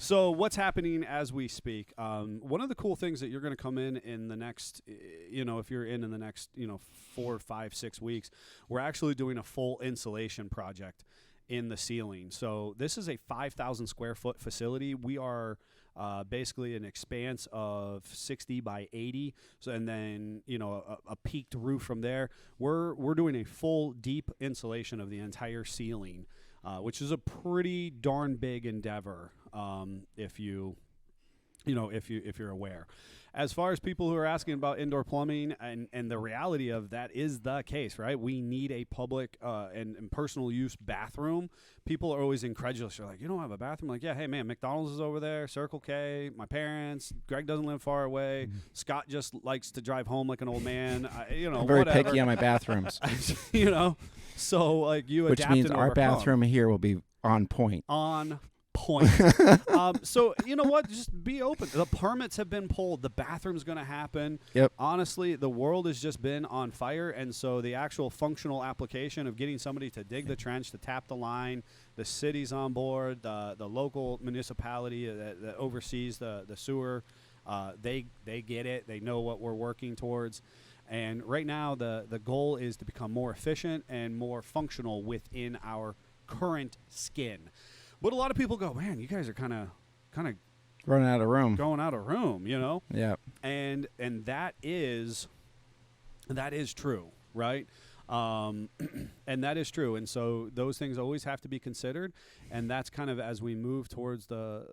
so what's happening as we speak? One of the cool things that you're going to come in the next, if you're in the next, 4, 5, 6 weeks, we're actually doing a full insulation project in the ceiling. So this is a 5,000 square foot facility. We are basically an expanse of 60 by 80. So, and then, a peaked roof from there. We're doing a full deep insulation of the entire ceiling, which is a pretty darn big endeavor. If you're aware. As far as people who are asking about indoor plumbing, and the reality of that is the case, right? We need a public and personal use bathroom. People are always incredulous. They're like, you don't have a bathroom? Like, yeah, hey, man, McDonald's is over there, Circle K, my parents, Greg doesn't live far away. Mm-hmm. Scott just likes to drive home like an old man. I'm very whatever. picky on my bathrooms. So like you Which adapt means and our overcome. bathroom here will be on point. On point. So you know what? Just be open. The permits have been pulled. The bathroom's going to happen. Yep. Honestly, the world has just been on fire, and so the actual functional application of getting somebody to dig the trench, to tap the line, the city's on board, the local municipality that oversees the sewer, they get it. They know what we're working towards. And right now, the goal is to become more efficient and more functional within our current skin. But a lot of people go, man, you guys are kind of Running out of room. going out of room, Yeah. and that is true, right? And that is true, and so those things always have to be considered, and that's kind of as we move towards the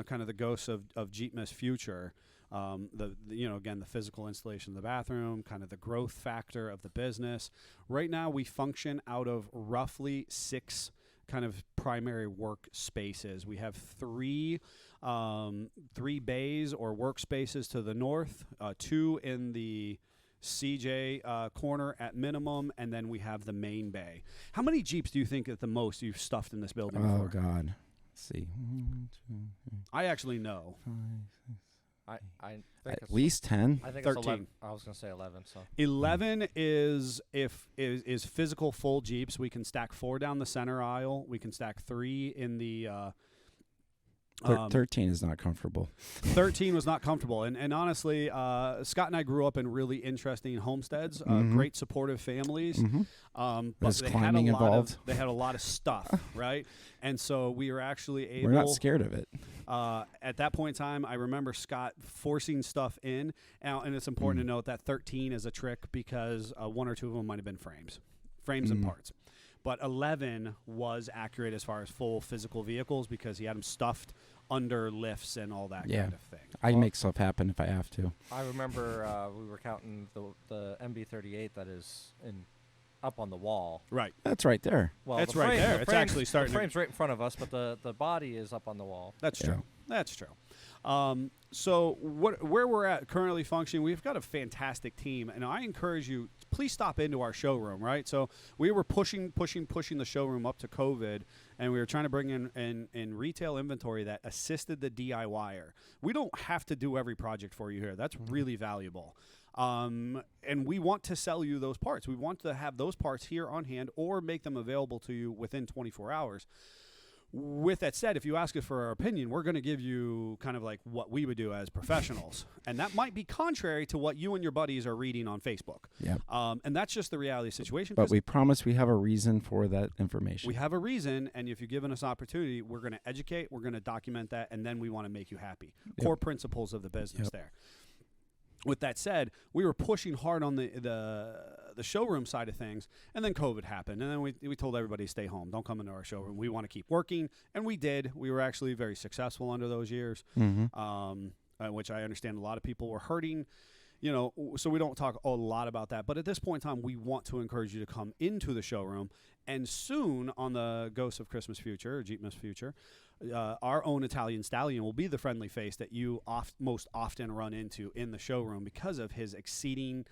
kind of the ghosts of Jeepmas future. Again, the physical installation of the bathroom, kind of the growth factor of the business. Right now, we function out of roughly 6 kind of primary work spaces. We have 3 bays or workspaces to the north, 2 in the CJ corner at minimum, and then we have the main bay. How many Jeeps do you think at the most you've stuffed in this building Oh, before? God. Let's see. 1, 2, 3, I actually know. 5, 6. I think At it's least 10. I think 13. it's 11. I was going to say 11. So 11 is physical full Jeeps. We can stack 4 down the center aisle. We can stack 3 in the 13 is not comfortable. 13 was not comfortable. And honestly, Scott and I grew up in really interesting homesteads, great supportive families. But Was they climbing had a lot involved? they had a lot of stuff, right? And so we were actually able. We're not scared of it. At that point in time, I remember Scott forcing stuff in. And it's important to note that 13 is a trick because 1 or 2 of them might have been frames and parts. But 11 was accurate as far as full physical vehicles because he had them stuffed under lifts and all that kind of thing. I make stuff happen if I have to. I remember we were counting the MB38 that is up on the wall. Right. That's right there. Well, It's the right frame- there. the It's frame's- actually starting The to- frame's right in front of us, but the body is up on the wall. That's Yeah. true. That's true. So where we're at currently functioning, we've got a fantastic team, and I encourage you, please stop into our showroom, right? So we were pushing the showroom up to COVID, and we were trying to bring in retail inventory that assisted the DIYer. We don't have to do every project for you here. That's really valuable. And we want to sell you those parts. We want to have those parts here on hand or make them available to you within 24 hours. With that said, if you ask us for our opinion, we're going to give you kind of like what we would do as professionals. And that might be contrary to what you and your buddies are reading on Facebook. Yeah. And that's just the reality of the situation. But we promise we have a reason for that information. We have a reason, and if you've given us opportunity, we're going to educate, we're going to document that, and then we want to make you happy. Yep. Core principles of the business Yep. there. With that said, we were pushing hard on the showroom side of things, and then COVID happened, and then we told everybody to stay home, don't come into our showroom. We want to keep working, and we did. We were actually very successful under those years, which I understand a lot of people were hurting. So we don't talk a lot about that. But at this point in time, we want to encourage you to come into the showroom. And soon on the Ghosts of Christmas Future, or Jeepmas Future, our own Italian Stallion will be the friendly face that you most often run into in the showroom because of his exceeding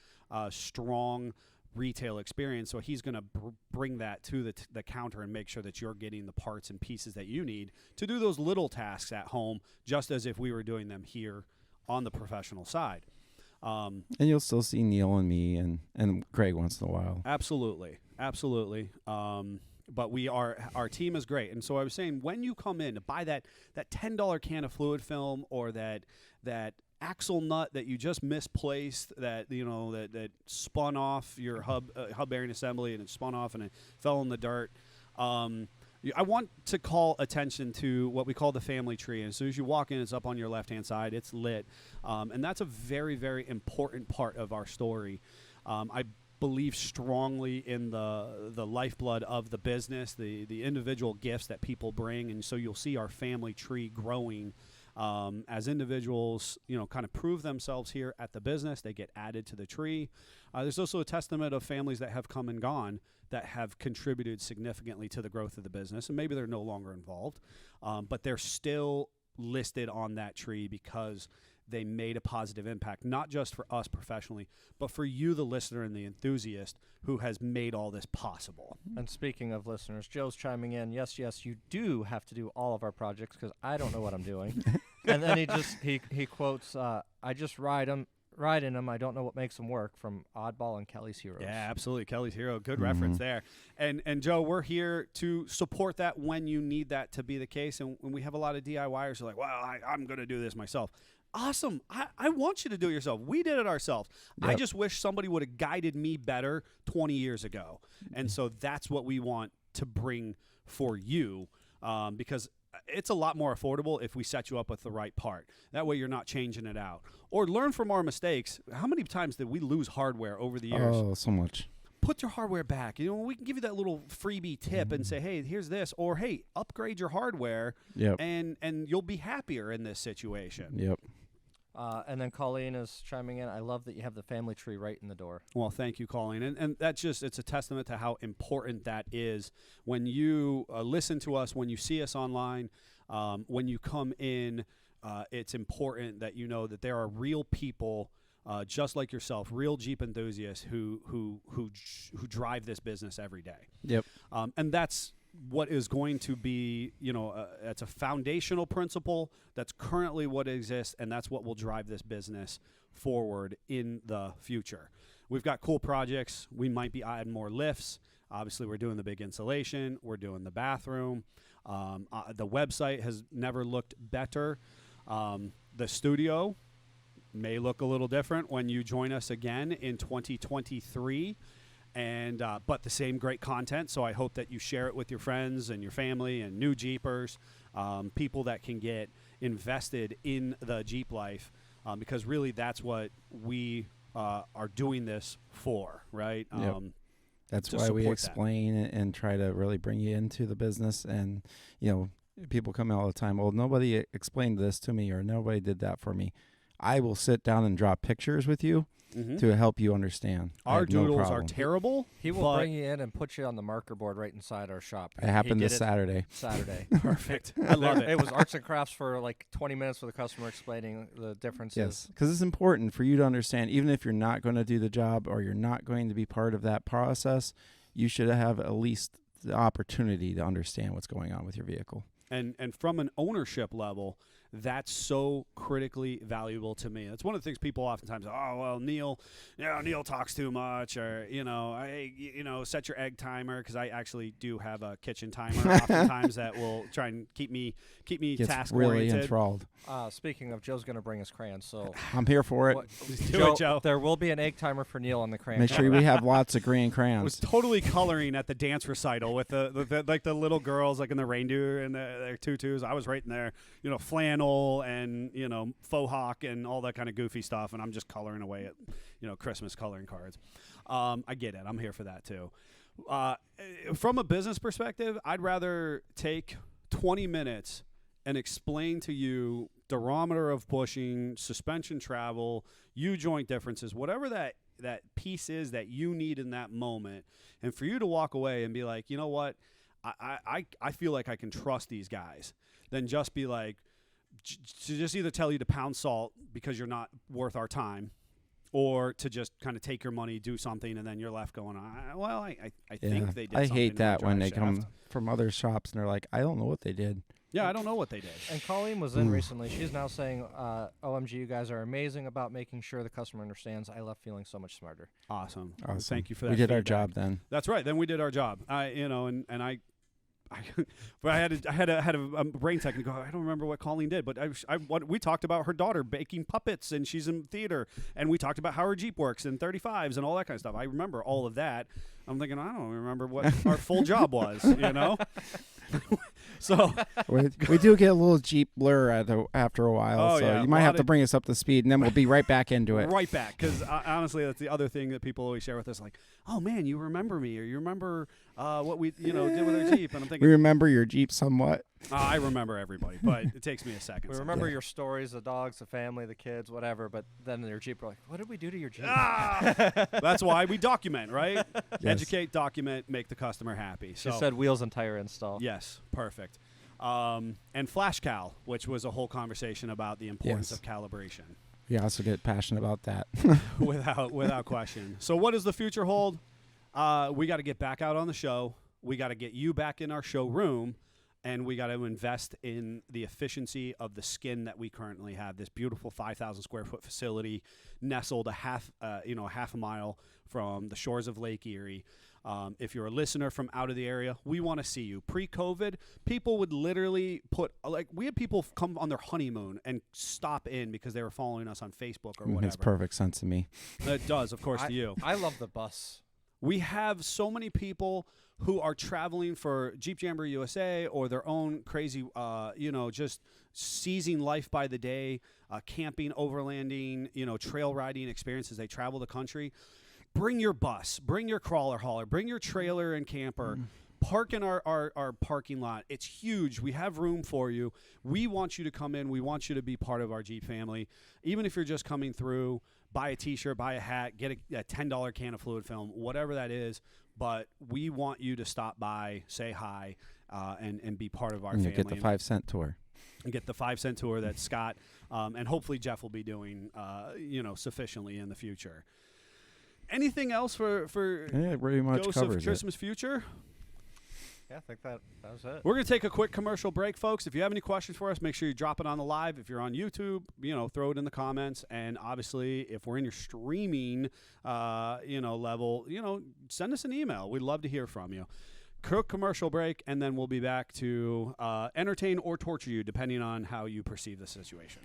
strong retail experience. So he's going to bring that to the counter and make sure that you're getting the parts and pieces that you need to do those little tasks at home, just as if we were doing them here on the professional side. And you'll still see Neil and me and Greg once in a while. Absolutely. But our team is great. And so I was saying, when you come in to buy that $10 can of fluid film, or that axle nut that you just misplaced, that spun off your hub bearing assembly, and it spun off and it fell in the dirt. I want to call attention to what we call the family tree. And as soon as you walk in, it's up on your left-hand side. It's lit. And that's a very, very important part of our story. I believe strongly in the lifeblood of the business, the individual gifts that people bring. And so you'll see our family tree growing as individuals, kind of prove themselves here at the business. They get added to the tree. There's also a testament of families that have come and gone that have contributed significantly to the growth of the business. And maybe they're no longer involved, but they're still listed on that tree because they made a positive impact, not just for us professionally, but for you, the listener and the enthusiast, who has made all this possible. And speaking of listeners, Joe's chiming in. Yes, you do have to do all of our projects because I don't know what I'm doing. And then he quotes, "I just ride in them. I don't know what makes them work," from Oddball and Kelly's Heroes. Yeah, absolutely. Kelly's Hero. Good reference there. And Joe, we're here to support that when you need that to be the case. And when we have a lot of DIYers who are like, well, I'm going to do this myself. Awesome. I want you to do it yourself. We did it ourselves. Yep. I just wish somebody would have guided me better 20 years ago. And so that's what we want to bring for you, because it's a lot more affordable if we set you up with the right part. That way you're not changing it out. Or learn from our mistakes. How many times did we lose hardware over the years? Oh, so much. Put your hardware back. We can give you that little freebie tip and say, hey, here's this. Or, hey, upgrade your hardware, Yep. and you'll be happier in this situation. Yep. And then Colleen is chiming in. I love that you have the family tree right in the door. Well, thank you, Colleen. And that's it's a testament to how important that is. When you listen to us, when you see us online, when you come in, it's important that you know that there are real people just like yourself, real Jeep enthusiasts who drive this business every day. Yep. And that's what is going to be, it's a foundational principle. That's currently what exists, and that's what will drive this business forward in the future. We've got cool projects. We might be adding more lifts. Obviously, we're doing the big insulation. We're doing the bathroom. The website has never looked better. The studio may look a little different when you join us again in 2023. But the same great content. So I hope that you share it with your friends and your family and new Jeepers, people that can get invested in the Jeep life, because really that's what we are doing this for, right? Yep. That's why we explain and try to really bring you into the business. And, people come in all the time, well, nobody explained this to me or nobody did that for me. I will sit down and draw pictures with you to help you understand. Our doodles are terrible. He will bring you in and put you on the marker board right inside our shop. It happened this Saturday. Perfect. I love it. It was arts and crafts for like 20 minutes with the customer explaining the differences. Yes, because it's important for you to understand, even if you're not going to do the job or you're not going to be part of that process, you should have at least the opportunity to understand what's going on with your vehicle. And from an ownership level, That's so critically valuable to me. That's one of the things people oftentimes, oh, well, Neil talks too much, or, set your egg timer, because I actually do have a kitchen timer oftentimes that will try and keep me Gets task really oriented. enthralled. Speaking of, Joe's going to bring us crayons, so I'm here for it. Do it, Joe. There will be an egg timer for Neil on the crayon. Make sure we have lots of green I was crayons. totally coloring at the dance recital with the like the little girls like in the reindeer and their tutus. I was right in there, flannel and faux hawk and all that kind of goofy stuff, and I'm just coloring away at Christmas coloring cards. I get it. I'm here for that too. From a business perspective, I'd rather take 20 minutes and explain to you durometer of bushing, suspension travel, U-joint differences, whatever that piece is that you need in that moment, and for you to walk away and be like, you know what, I feel like I can trust these guys, then just be like, to just either tell you to pound salt because you're not worth our time, or to just kind of take your money, do something, and then you're left going, I think they did I something hate to that the when drive they shaft. come from other shops and they're like, I don't know what they did. Yeah, I don't know what they did. And Colleen was in recently. She's now saying, OMG, you guys are amazing about making sure the customer understands. I left feeling so much smarter. Awesome. Awesome. Thank you for that. We did our feedback. job then. That's right. Then we did our job. But I had a brain second to go. I don't remember what Colleen did, but we talked about her daughter baking puppets, and she's in theater, and we talked about how her Jeep works and 35s and all that kind of stuff. I remember all of that. I'm thinking, I don't remember what our full job was, So we do get a little Jeep blur after a while, Oh, so yeah. you might Well, have to bring us up to speed, and then we'll be right back into it. right back, because honestly, that's the other thing that people always share with us, like, oh man, you remember me, or you remember what we did with our Jeep, and I'm We thinking, remember your Jeep somewhat. I remember everybody, but it takes me a second. We sometimes. remember your stories, the dogs, the family, the kids, whatever, but then your Jeep, we're like, what did we do to your Jeep? That's why we document, right? Yes. Educate, document, make the customer happy. She So said wheels and tire install. yes, perfect. And flash cal, which was a whole conversation about the importance Yes. of calibration, We also get passionate about that. without question. So what does the future hold? We got to get back out on the show. We got to get you back in our showroom, and we got to invest in the efficiency of the skin that we currently have. This beautiful 5,000 square foot facility nestled a half a mile from the shores of Lake Erie. If you're a listener from out of the area, we want to see you. Pre-COVID, people would literally we had people come on their honeymoon and stop in because they were following us on Facebook or whatever. Makes perfect sense to me. It does, of course, to you. I love the bus. We have so many people who are traveling for Jeep Jamboree USA or their own crazy, just seizing life by the day, camping, overlanding, trail riding experiences. They travel the country. Bring your bus, bring your crawler hauler, bring your trailer and camper. Park in our parking lot. It's huge. We have room for you. We want you to come in. We want you to be part of our Jeep family. Even if you're just coming through, buy a T-shirt, buy a hat, get a $10 can of fluid film, whatever that is. But we want you to stop by, say hi, and be part of our And you family. get the 5-cent tour. And get the 5-cent tour that Scott and hopefully Jeff will be doing, sufficiently in the future. Anything else for Yeah, pretty much Ghosts covers of Christmas Future? Yeah, I think that was it. We're going to take a quick commercial break, folks. If you have any questions for us, make sure you drop it on the live. If you're on YouTube, throw it in the comments. And obviously, if we're in your streaming, level, send us an email. We'd love to hear from you. Quick commercial break, and then we'll be back to entertain or torture you, depending on how you perceive the situation.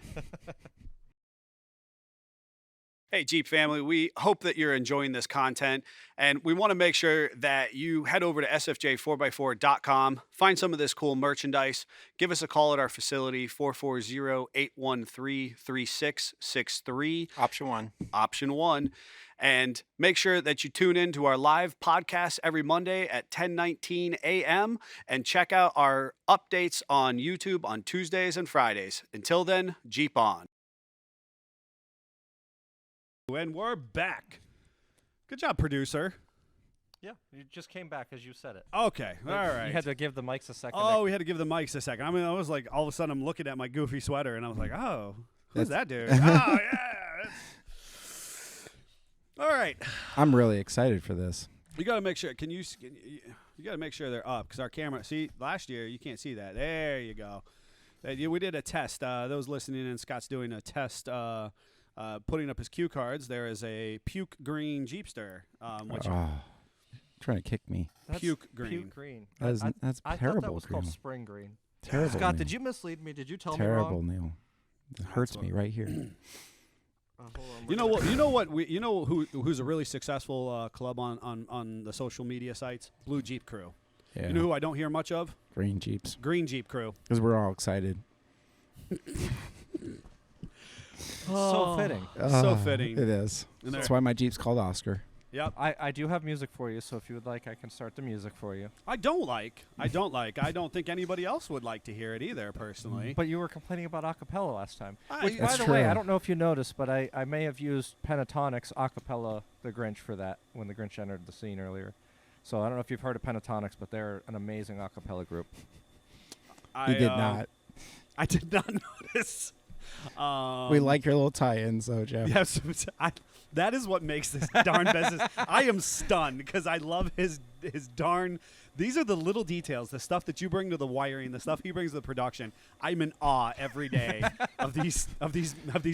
Hey, Jeep family, we hope that you're enjoying this content, and we want to make sure that you head over to sfj4x4.com, find some of this cool merchandise, give us a call at our facility, 440-813-3663. Option 1. And make sure that you tune in to our live podcast every Monday at 10:19 a.m. and check out our updates on YouTube on Tuesdays and Fridays. Until then, Jeep on. And we're back. Good job, producer. Yeah, you just came back as you said it. Okay, all right. You had to give the mics a second. Oh, we had to give the mics a second. I mean, I was like, all of a sudden, I'm looking at my goofy sweater, and I was like, oh, who's that dude? Oh, yeah. All right. I'm really excited for this. You got to make sure. You got to make sure they're up because our camera. See, last year you can't see that. There you go. We did a test. Those listening in, Scott's doing a test, putting up his cue cards. There is a puke green Jeepster, which trying to kick me. That's puke green. Puke green. That's I terrible. thought that was Neil. called spring green. Terrible. Scott, Neil. did you mislead me? Did you tell Terrible, me wrong? Neil. It hurts me right here. Hold on, You know what? You know who's a really successful club on the social media sites? Blue Jeep Crew. Yeah. You know who I don't hear much of? Green Jeeps. Green Jeep Crew. Because we're all excited. So fitting. So fitting. It is. And That's there- why my Jeep's called Oscar. Yep. I do have music for you, so if you would like, I can start the music for you. I don't think anybody else would like to hear it either, personally. But you were complaining about acapella last time. I- Which, by That's the way, I true. don't know if you noticed, but I may have used Pentatonics acapella The Grinch for that when the Grinch entered the scene earlier. So I don't know if you've heard of Pentatonics, but they're an amazing acapella group. He did not. I did not notice. We like your little tie-ins, though, Jeff. Yes, that is what makes this darn business. I am stunned because I love his darn. These are the little details, the stuff that you bring to the wiring, the stuff he brings to the production. I'm in awe every day of these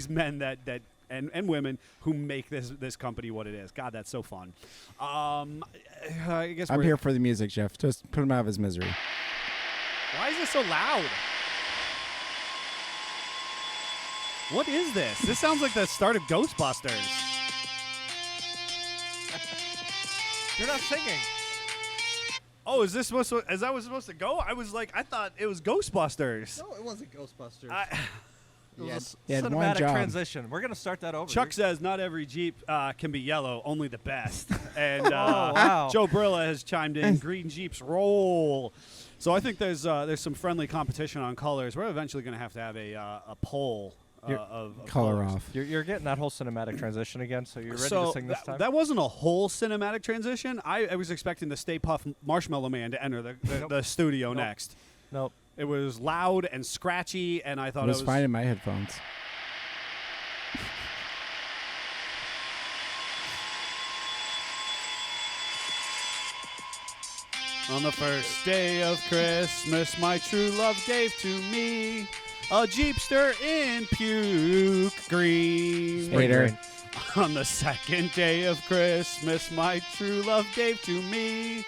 men that and women who make this company what it is. God, that's so fun. I guess I'm we're here for the music, Jeff. Just put him out of his misery. Why is it so loud? What is this? This sounds like the start of Ghostbusters. You're not singing. Oh, is this supposed to? Is that was supposed to go? I was like, I thought it was Ghostbusters. No, it wasn't Ghostbusters. It was He a he had one cinematic job. transition. We're going to start that over. Chuck says not every Jeep can be yellow, only the best. And wow. Joe Brilla has chimed in. Green Jeeps roll. So I think there's some friendly competition on colors. We're eventually going to have a poll of Color colors. off. You're getting that whole cinematic transition again, so you're ready So to sing this time? that wasn't a whole cinematic transition. I was expecting the Stay Puft Marshmallow Man to enter the studio Nope. next. Nope. It was loud and scratchy, and I thought It was fine in my headphones. On the first day of Christmas, my true love gave to me a Jeepster in puke green. Hater. On the second day of Christmas, my true love gave to me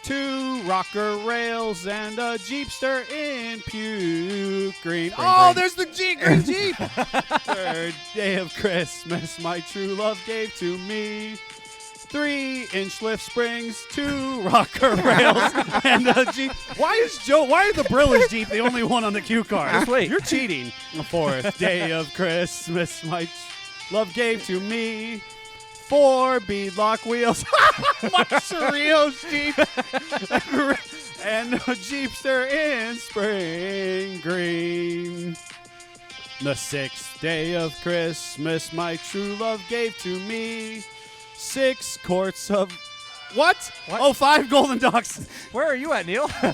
2 rocker rails and a Jeepster in puke green. Oh, there's the green Jeep. Third day of Christmas, my true love gave to me 3-inch lift springs, 2 rocker rails, and a Jeep. Why are the Brillas Jeep the only one on the cue card? Just wait. You're cheating. The fourth day of Christmas, my love gave to me 4 beadlock wheels, my Cerritos Jeep, and a Jeepster in spring green. The 6th day of Christmas, my true love gave to me 6 quarts of what? Oh, 5 golden ducks, Where are you at, Neil? 4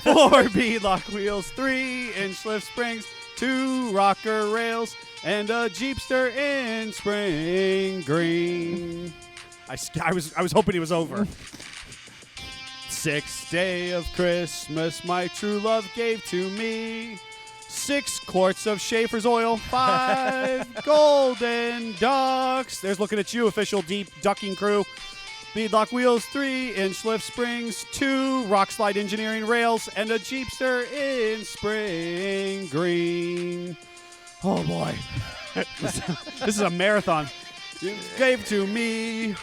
beadlock wheels, 3-inch lift springs, 2 rocker rails, and a Jeepster in spring green. I was hoping he was over. 6th day of Christmas, my true love gave to me 6 quarts of Schaefer's oil, 5 golden ducks. There's looking at you, official deep ducking crew. Beadlock wheels, 3-inch lift springs, 2 rock slide engineering rails, and a Jeepster in spring green. Oh boy, this is a marathon. You gave to me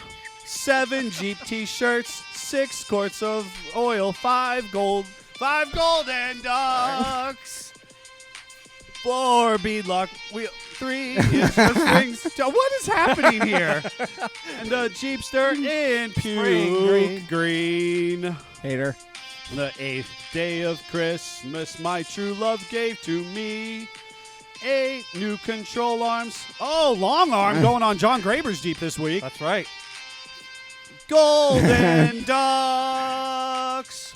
7 Jeep t-shirts, 6 quarts of oil, 5 golden ducks. 4 beadlock wheel, 3-inch springs. What is happening here? And a Jeepster in puke green. Hater. The 8th day of Christmas, my true love gave to me 8 new control arms. Oh, long arm going on John Graber's Jeep this week. That's right. Golden ducks.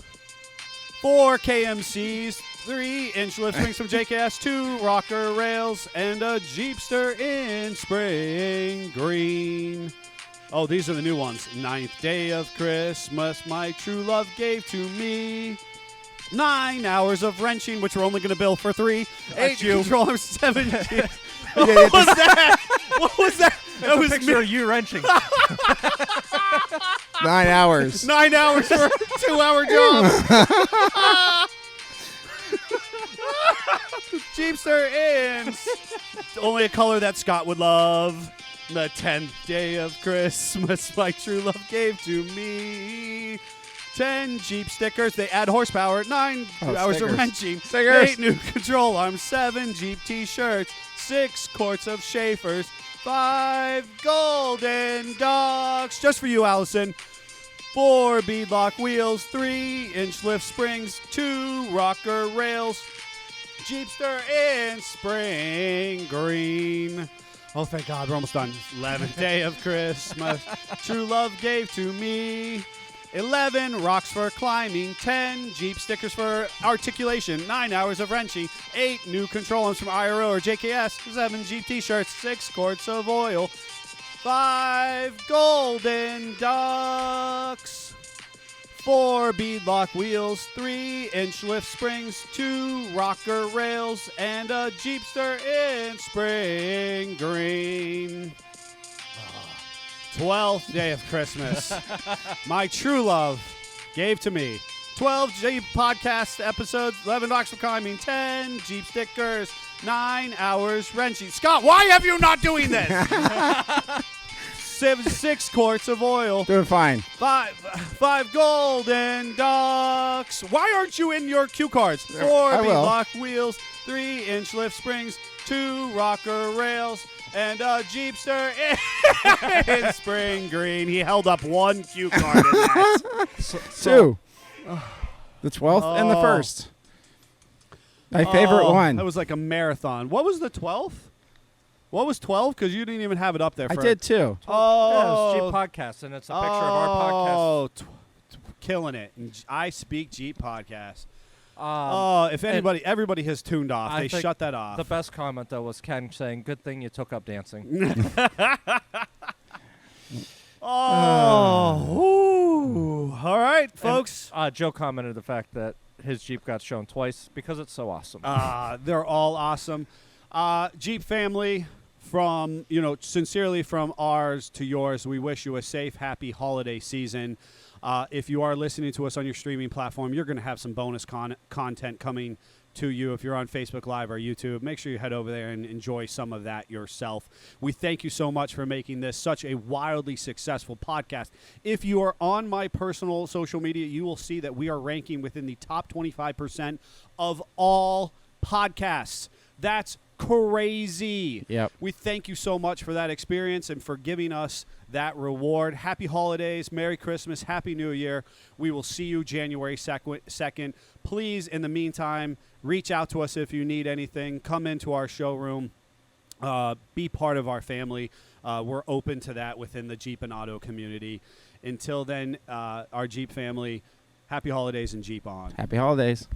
4 KMCs, 3-inch lift springs from JKS, 2 rocker rails, and a Jeepster in spring green. Oh, these are the new ones. 9th day of Christmas, my true love gave to me 9 hours of wrenching, which we're only going to bill for 3. 8 That's you. control arms, 7 Jeep. Yeah, What was that? What was that? That was Picture me. of you wrenching. 9 hours. 9 hours for a 2-hour job. Jeepster ins. Only a color that Scott would love. The 10th day of Christmas my true love gave to me. 10 Jeep stickers. They add horsepower. 9 hours stickers. of wrenching. Stickers. 8 new control arms. 7 Jeep t-shirts. 6 quarts of Schaefer's. 5 golden dogs. Just for you, Allison. 4 beadlock wheels. 3-inch lift springs. 2 rocker rails. Jeepster in spring green. Oh, thank God, we're almost done. 11th day of Christmas. True love gave to me. 11 rocks for climbing. 10 Jeep stickers for articulation. 9 hours of wrenching. 8 new control arms from IRO or JKS. 7 Jeep t-shirts. 6 quarts of oil. 5 golden ducks. 4 beadlock wheels, 3-inch lift springs, 2 rocker rails, and a Jeepster in spring green. 12th day of Christmas. My true love gave to me 12 Jeep podcast episodes, 11 rocks for climbing, 10 Jeep stickers, 9 hours wrenching. Scott, why have you not doing this? 6 quarts of oil. Doing fine. 5 golden ducks. Why aren't you in your cue cards? 4 I will. beadlock wheels, 3-inch lift springs, 2 rocker rails, and a Jeepster in spring green. He held up 1 cue card in that. 2. The 12th and the 1st. My favorite one. That was like a marathon. What was the 12th? What was 12? Because you didn't even have it up there. I For did too. Oh, Yeah, it's Jeep Podcast, and it's a picture of our podcast. Oh, killing it. And I Speak Jeep podcast. If and everybody has tuned off. I They think shut that off. The best comment, though, was Ken saying, "Good thing you took up dancing." Ooh. All right, folks. And, Joe commented the fact that his Jeep got shown twice because it's so awesome. They're all awesome. Jeep family, from sincerely from ours to yours, we wish you a safe, happy holiday season. If you are listening to us on your streaming platform, you're going to have some bonus content coming to you. If you're on Facebook Live or YouTube, make sure you head over there and enjoy some of that yourself. We thank you so much for making this such a wildly successful podcast. If you are on my personal social media, you will see that we are ranking within the top 25% of all podcasts. That's crazy. Yep. We thank you so much for that experience and for giving us that reward. Happy holidays, Merry Christmas, Happy New Year. We will see you January 2nd. Please, in the meantime, reach out to us if you need anything. Come into our showroom. Be part of our family. We're open to that within the Jeep and Auto community. Until then, our Jeep family, happy holidays and Jeep on. Happy holidays.